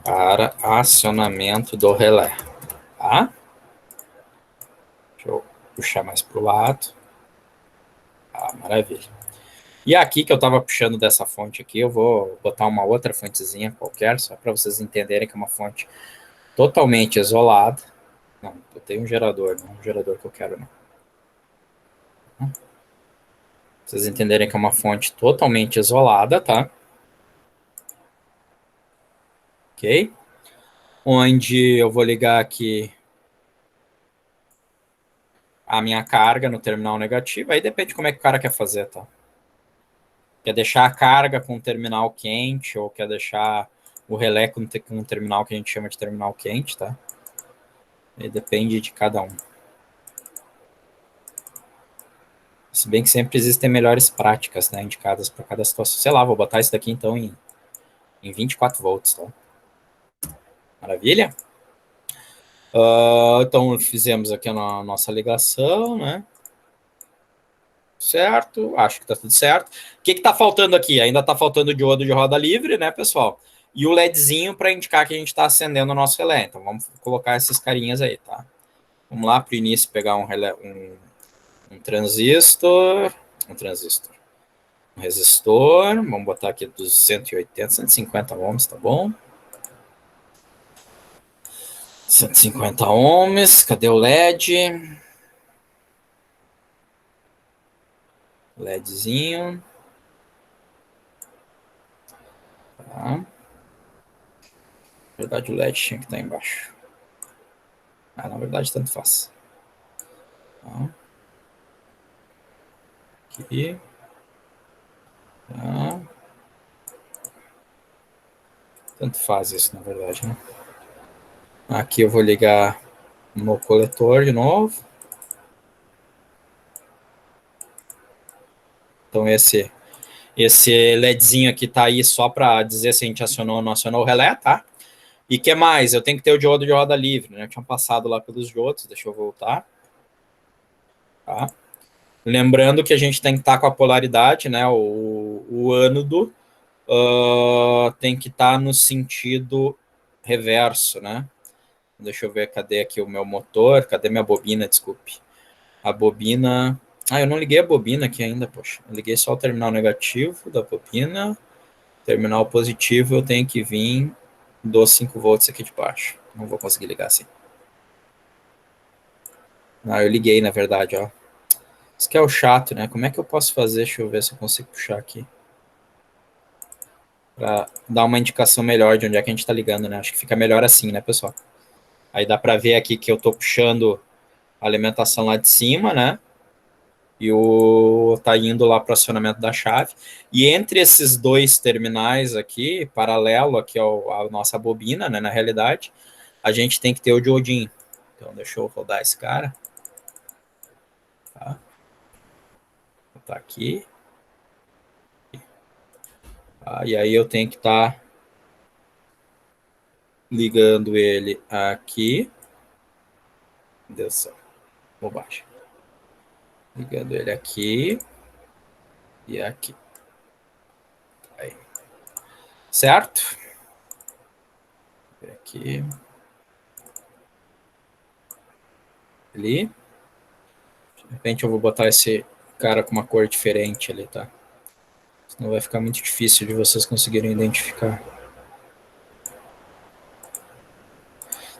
para acionamento do relé, tá? Deixa eu puxar mais para o lado. Maravilha. E aqui que eu estava puxando dessa fonte aqui, eu vou botar uma outra fontezinha qualquer, só para vocês entenderem que é uma fonte totalmente isolada. Não, botei um gerador, não é um gerador que eu quero, não. Vocês entenderem que é uma fonte totalmente isolada, tá? Ok? Onde eu vou ligar aqui a minha carga no terminal negativo, aí depende de como é que o cara quer fazer, tá? Quer deixar a carga com o terminal quente ou quer deixar o relé com um terminal que a gente chama de terminal quente, tá? E depende de cada um. Se bem que sempre existem melhores práticas, né, indicadas para cada situação. Sei lá, vou botar isso daqui então em 24 volts, tá? Maravilha? Então, fizemos aqui a nossa ligação, né? Certo, acho que tá tudo certo. O que tá faltando aqui? Ainda tá faltando o diodo de roda livre, né, pessoal? E o LEDzinho para indicar que a gente está acendendo o nosso relé. Então, vamos colocar essas carinhas aí, tá? Vamos lá para o início pegar um relé, um transistor, um resistor. Vamos botar aqui dos 180, 150 ohms, tá bom? 150 ohms, cadê o LED? LEDzinho. Tá. Na verdade, o LED tinha que estar embaixo. Na verdade, tanto faz. Tá. Aqui. Tá. Tanto faz isso, na verdade, né? Aqui eu vou ligar no coletor de novo. Então, esse LEDzinho aqui tá aí só para dizer se a gente acionou ou não acionou o relé, tá? E que mais? Eu tenho que ter o diodo de roda livre, né? Eu tinha passado lá pelos diodos, deixa eu voltar. Tá? Lembrando que a gente tem que estar com a polaridade, né? O ânodo tem que estar no sentido reverso, né? Deixa eu ver, cadê aqui o meu motor? Cadê minha bobina? Desculpe. A bobina... eu não liguei a bobina aqui ainda, poxa. Eu liguei só o terminal negativo da bobina. Terminal positivo eu tenho que vir dos 5 volts aqui de baixo. Não vou conseguir ligar assim. Eu liguei, na verdade, ó. Isso que é o chato, né? Como é que eu posso fazer? Deixa eu ver se eu consigo puxar aqui. Para dar uma indicação melhor de onde é que a gente está ligando, né? Acho que fica melhor assim, né, pessoal? Aí dá para ver aqui que eu estou puxando a alimentação lá de cima, né? E tá indo lá para o acionamento da chave. E entre esses dois terminais aqui, paralelo aqui à nossa bobina, né? Na realidade, a gente tem que ter o diodinho. Então, deixa eu rodar esse cara. Tá? Vou botar aqui. E aí eu tenho que estar ligando ele aqui. Meu Deus do céu. Bobagem. Ligando ele aqui. E aqui. Aí. Certo? Aqui. Ali. De repente eu vou botar esse cara com uma cor diferente ali, tá? Senão vai ficar muito difícil de vocês conseguirem identificar.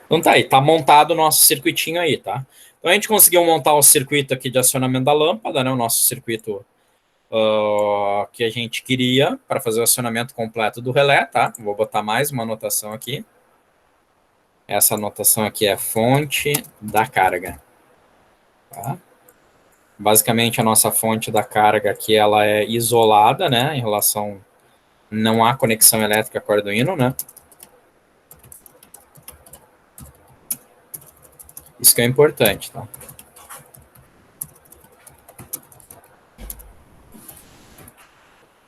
Então tá aí, tá montado o nosso circuitinho aí, tá? Então a gente conseguiu montar o circuito aqui de acionamento da lâmpada, né? O nosso circuito que a gente queria para fazer o acionamento completo do relé, tá? Vou botar mais uma anotação aqui. Essa anotação aqui é fonte da carga. Tá? Basicamente, a nossa fonte da carga aqui, ela é isolada, né? Em relação... Não há conexão elétrica com o Arduino, né? Isso que é importante, tá?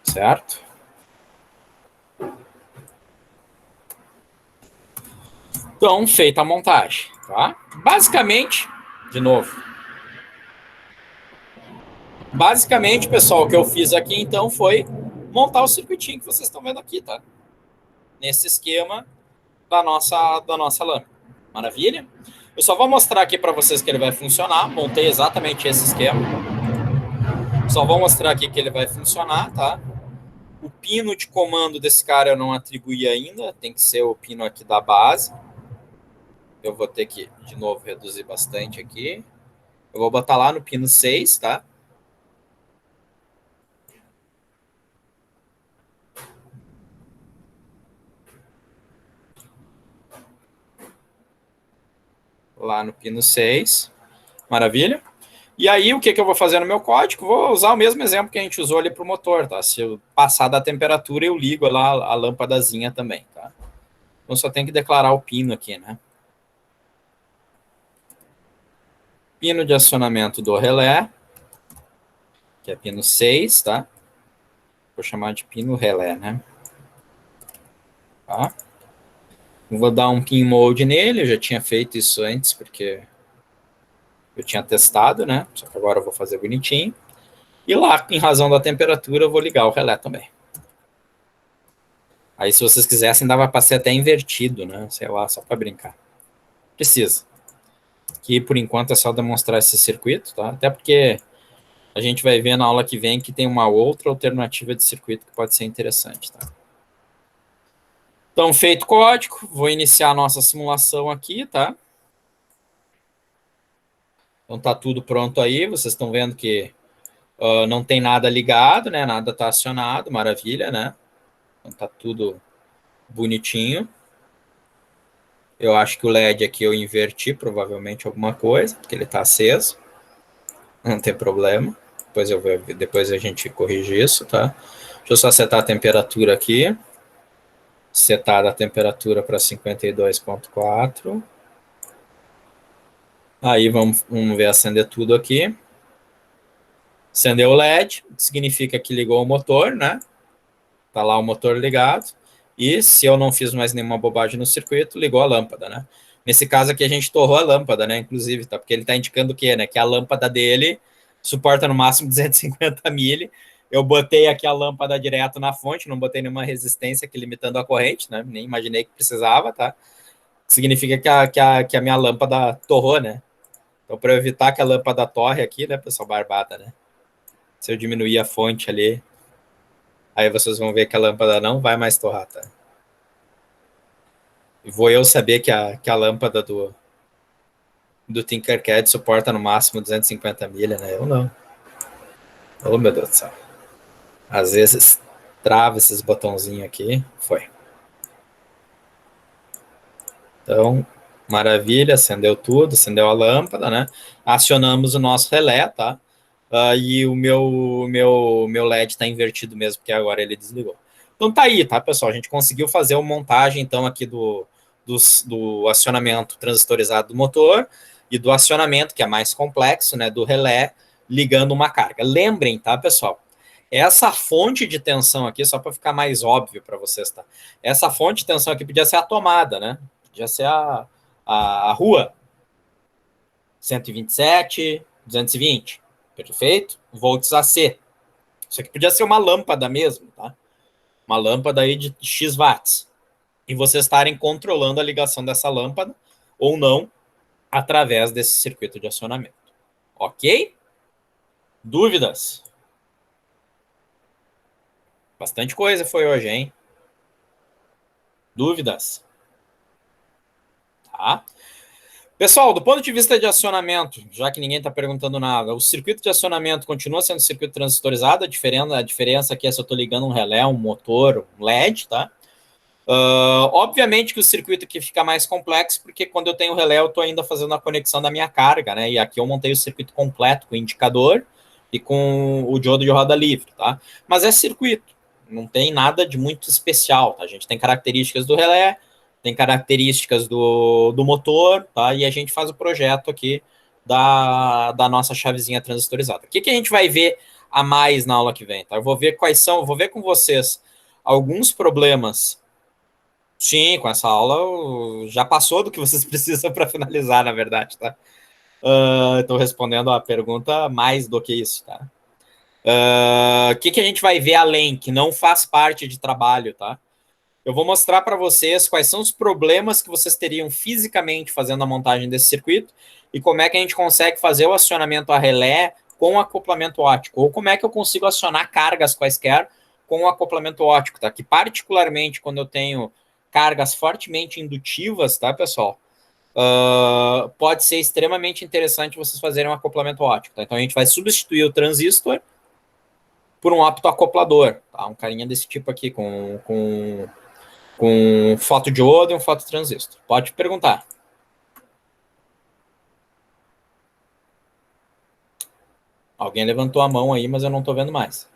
Certo? Então, feita a montagem, tá? Basicamente, de novo. Basicamente, pessoal, o que eu fiz aqui, então, foi montar o circuitinho que vocês estão vendo aqui, tá? Nesse esquema da nossa lâmpada. Maravilha? Eu só vou mostrar aqui para vocês que ele vai funcionar. Montei exatamente esse esquema. Só vou mostrar aqui que ele vai funcionar, tá? O pino de comando desse cara eu não atribuí ainda. Tem que ser o pino aqui da base. Eu vou ter que, de novo, reduzir bastante aqui. Eu vou botar lá no pino 6, tá? Lá no pino 6. Maravilha? E aí, o que eu vou fazer no meu código? Vou usar o mesmo exemplo que a gente usou ali para o motor, tá? Se eu passar da temperatura, eu ligo lá a lâmpadazinha também, tá? Então, só tem que declarar o pino aqui, né? Pino de acionamento do relé, que é pino 6, tá? Vou chamar de pino relé, né? Tá? Vou dar um pin mode nele, eu já tinha feito isso antes, porque eu tinha testado, né? Só que agora eu vou fazer bonitinho. E lá, em razão da temperatura, eu vou ligar o relé também. Aí, se vocês quisessem, dava para ser até invertido, né? Sei lá, só para brincar. Precisa. Aqui, por enquanto, é só demonstrar esse circuito, tá? Até porque a gente vai ver na aula que vem que tem uma outra alternativa de circuito que pode ser interessante, tá? Então, feito o código, vou iniciar a nossa simulação aqui, tá? Então, tá tudo pronto aí. Vocês estão vendo que não tem nada ligado, né? Nada tá acionado, maravilha, né? Então, tá tudo bonitinho. Eu acho que o LED aqui eu inverti provavelmente alguma coisa, porque ele está aceso. Não tem problema. Depois a gente corrige isso, tá? Deixa eu só setar a temperatura aqui. Setada a temperatura para 52,4. Aí vamos ver acender tudo aqui. Acendeu o LED, significa que ligou o motor, né? Tá lá o motor ligado. E se eu não fiz mais nenhuma bobagem no circuito, ligou a lâmpada, né? Nesse caso aqui a gente torrou a lâmpada, né? Inclusive, tá? Porque ele tá indicando o quê, né? Que a lâmpada dele suporta no máximo 250 mili. Eu botei aqui a lâmpada direto na fonte, não botei nenhuma resistência aqui limitando a corrente, né? Nem imaginei que precisava, tá? Significa que a minha lâmpada torrou, né? Então, para evitar que a lâmpada torre aqui, né, pessoal, barbada, né? Se eu diminuir a fonte ali, aí vocês vão ver que a lâmpada não vai mais torrar, tá? E vou eu saber que a lâmpada do Tinkercad suporta no máximo 250 milha, né? Eu não. Oh, meu Deus do céu. Às vezes trava esses botãozinhos aqui. Foi. Então, maravilha, acendeu tudo, acendeu a lâmpada, né? Acionamos o nosso relé, tá? E o meu LED está invertido mesmo, porque agora ele desligou. Então tá aí, tá, pessoal? A gente conseguiu fazer uma montagem, então, aqui do acionamento transistorizado do motor e do acionamento, que é mais complexo, né, do relé, ligando uma carga. Lembrem, tá, pessoal? Essa fonte de tensão aqui, só para ficar mais óbvio para vocês, tá? Essa fonte de tensão aqui podia ser a tomada, né? Podia ser a rua. 127, 220. Perfeito? Volts AC. Isso aqui podia ser uma lâmpada mesmo, tá? Uma lâmpada aí de X watts. E vocês estarem controlando a ligação dessa lâmpada ou não através desse circuito de acionamento. Ok? Dúvidas? Bastante coisa foi hoje, hein? Dúvidas? Tá? Pessoal, do ponto de vista de acionamento, já que ninguém está perguntando nada, o circuito de acionamento continua sendo circuito transistorizado, a diferença aqui é se eu estou ligando um relé, um motor, um LED, tá? Obviamente que o circuito aqui fica mais complexo, porque quando eu tenho relé, eu estou ainda fazendo a conexão da minha carga, né? E aqui eu montei o circuito completo com o indicador e com o diodo de roda livre, tá? Mas é circuito, não tem nada de muito especial, tá? A gente tem características do relé, tem características do motor, tá? E a gente faz o projeto aqui da nossa chavezinha transistorizada. O que a gente vai ver a mais na aula que vem, tá? Eu vou ver vou ver com vocês alguns problemas. Sim, com essa aula já passou do que vocês precisam para finalizar, na verdade, tá? Estou respondendo a pergunta mais do que isso, tá? O que a gente vai ver além, que não faz parte de trabalho, tá? Eu vou mostrar para vocês quais são os problemas que vocês teriam fisicamente fazendo a montagem desse circuito e como é que a gente consegue fazer o acionamento a relé com acoplamento óptico, ou como é que eu consigo acionar cargas quaisquer com o acoplamento óptico, tá? Que particularmente quando eu tenho cargas fortemente indutivas, tá, pessoal? Pode ser extremamente interessante vocês fazerem um acoplamento óptico, tá? Então a gente vai substituir o transistor por um optoacoplador, tá? Um carinha desse tipo aqui, com fotodiodo e um fototransistor. Pode perguntar. Alguém levantou a mão aí, mas eu não estou vendo mais.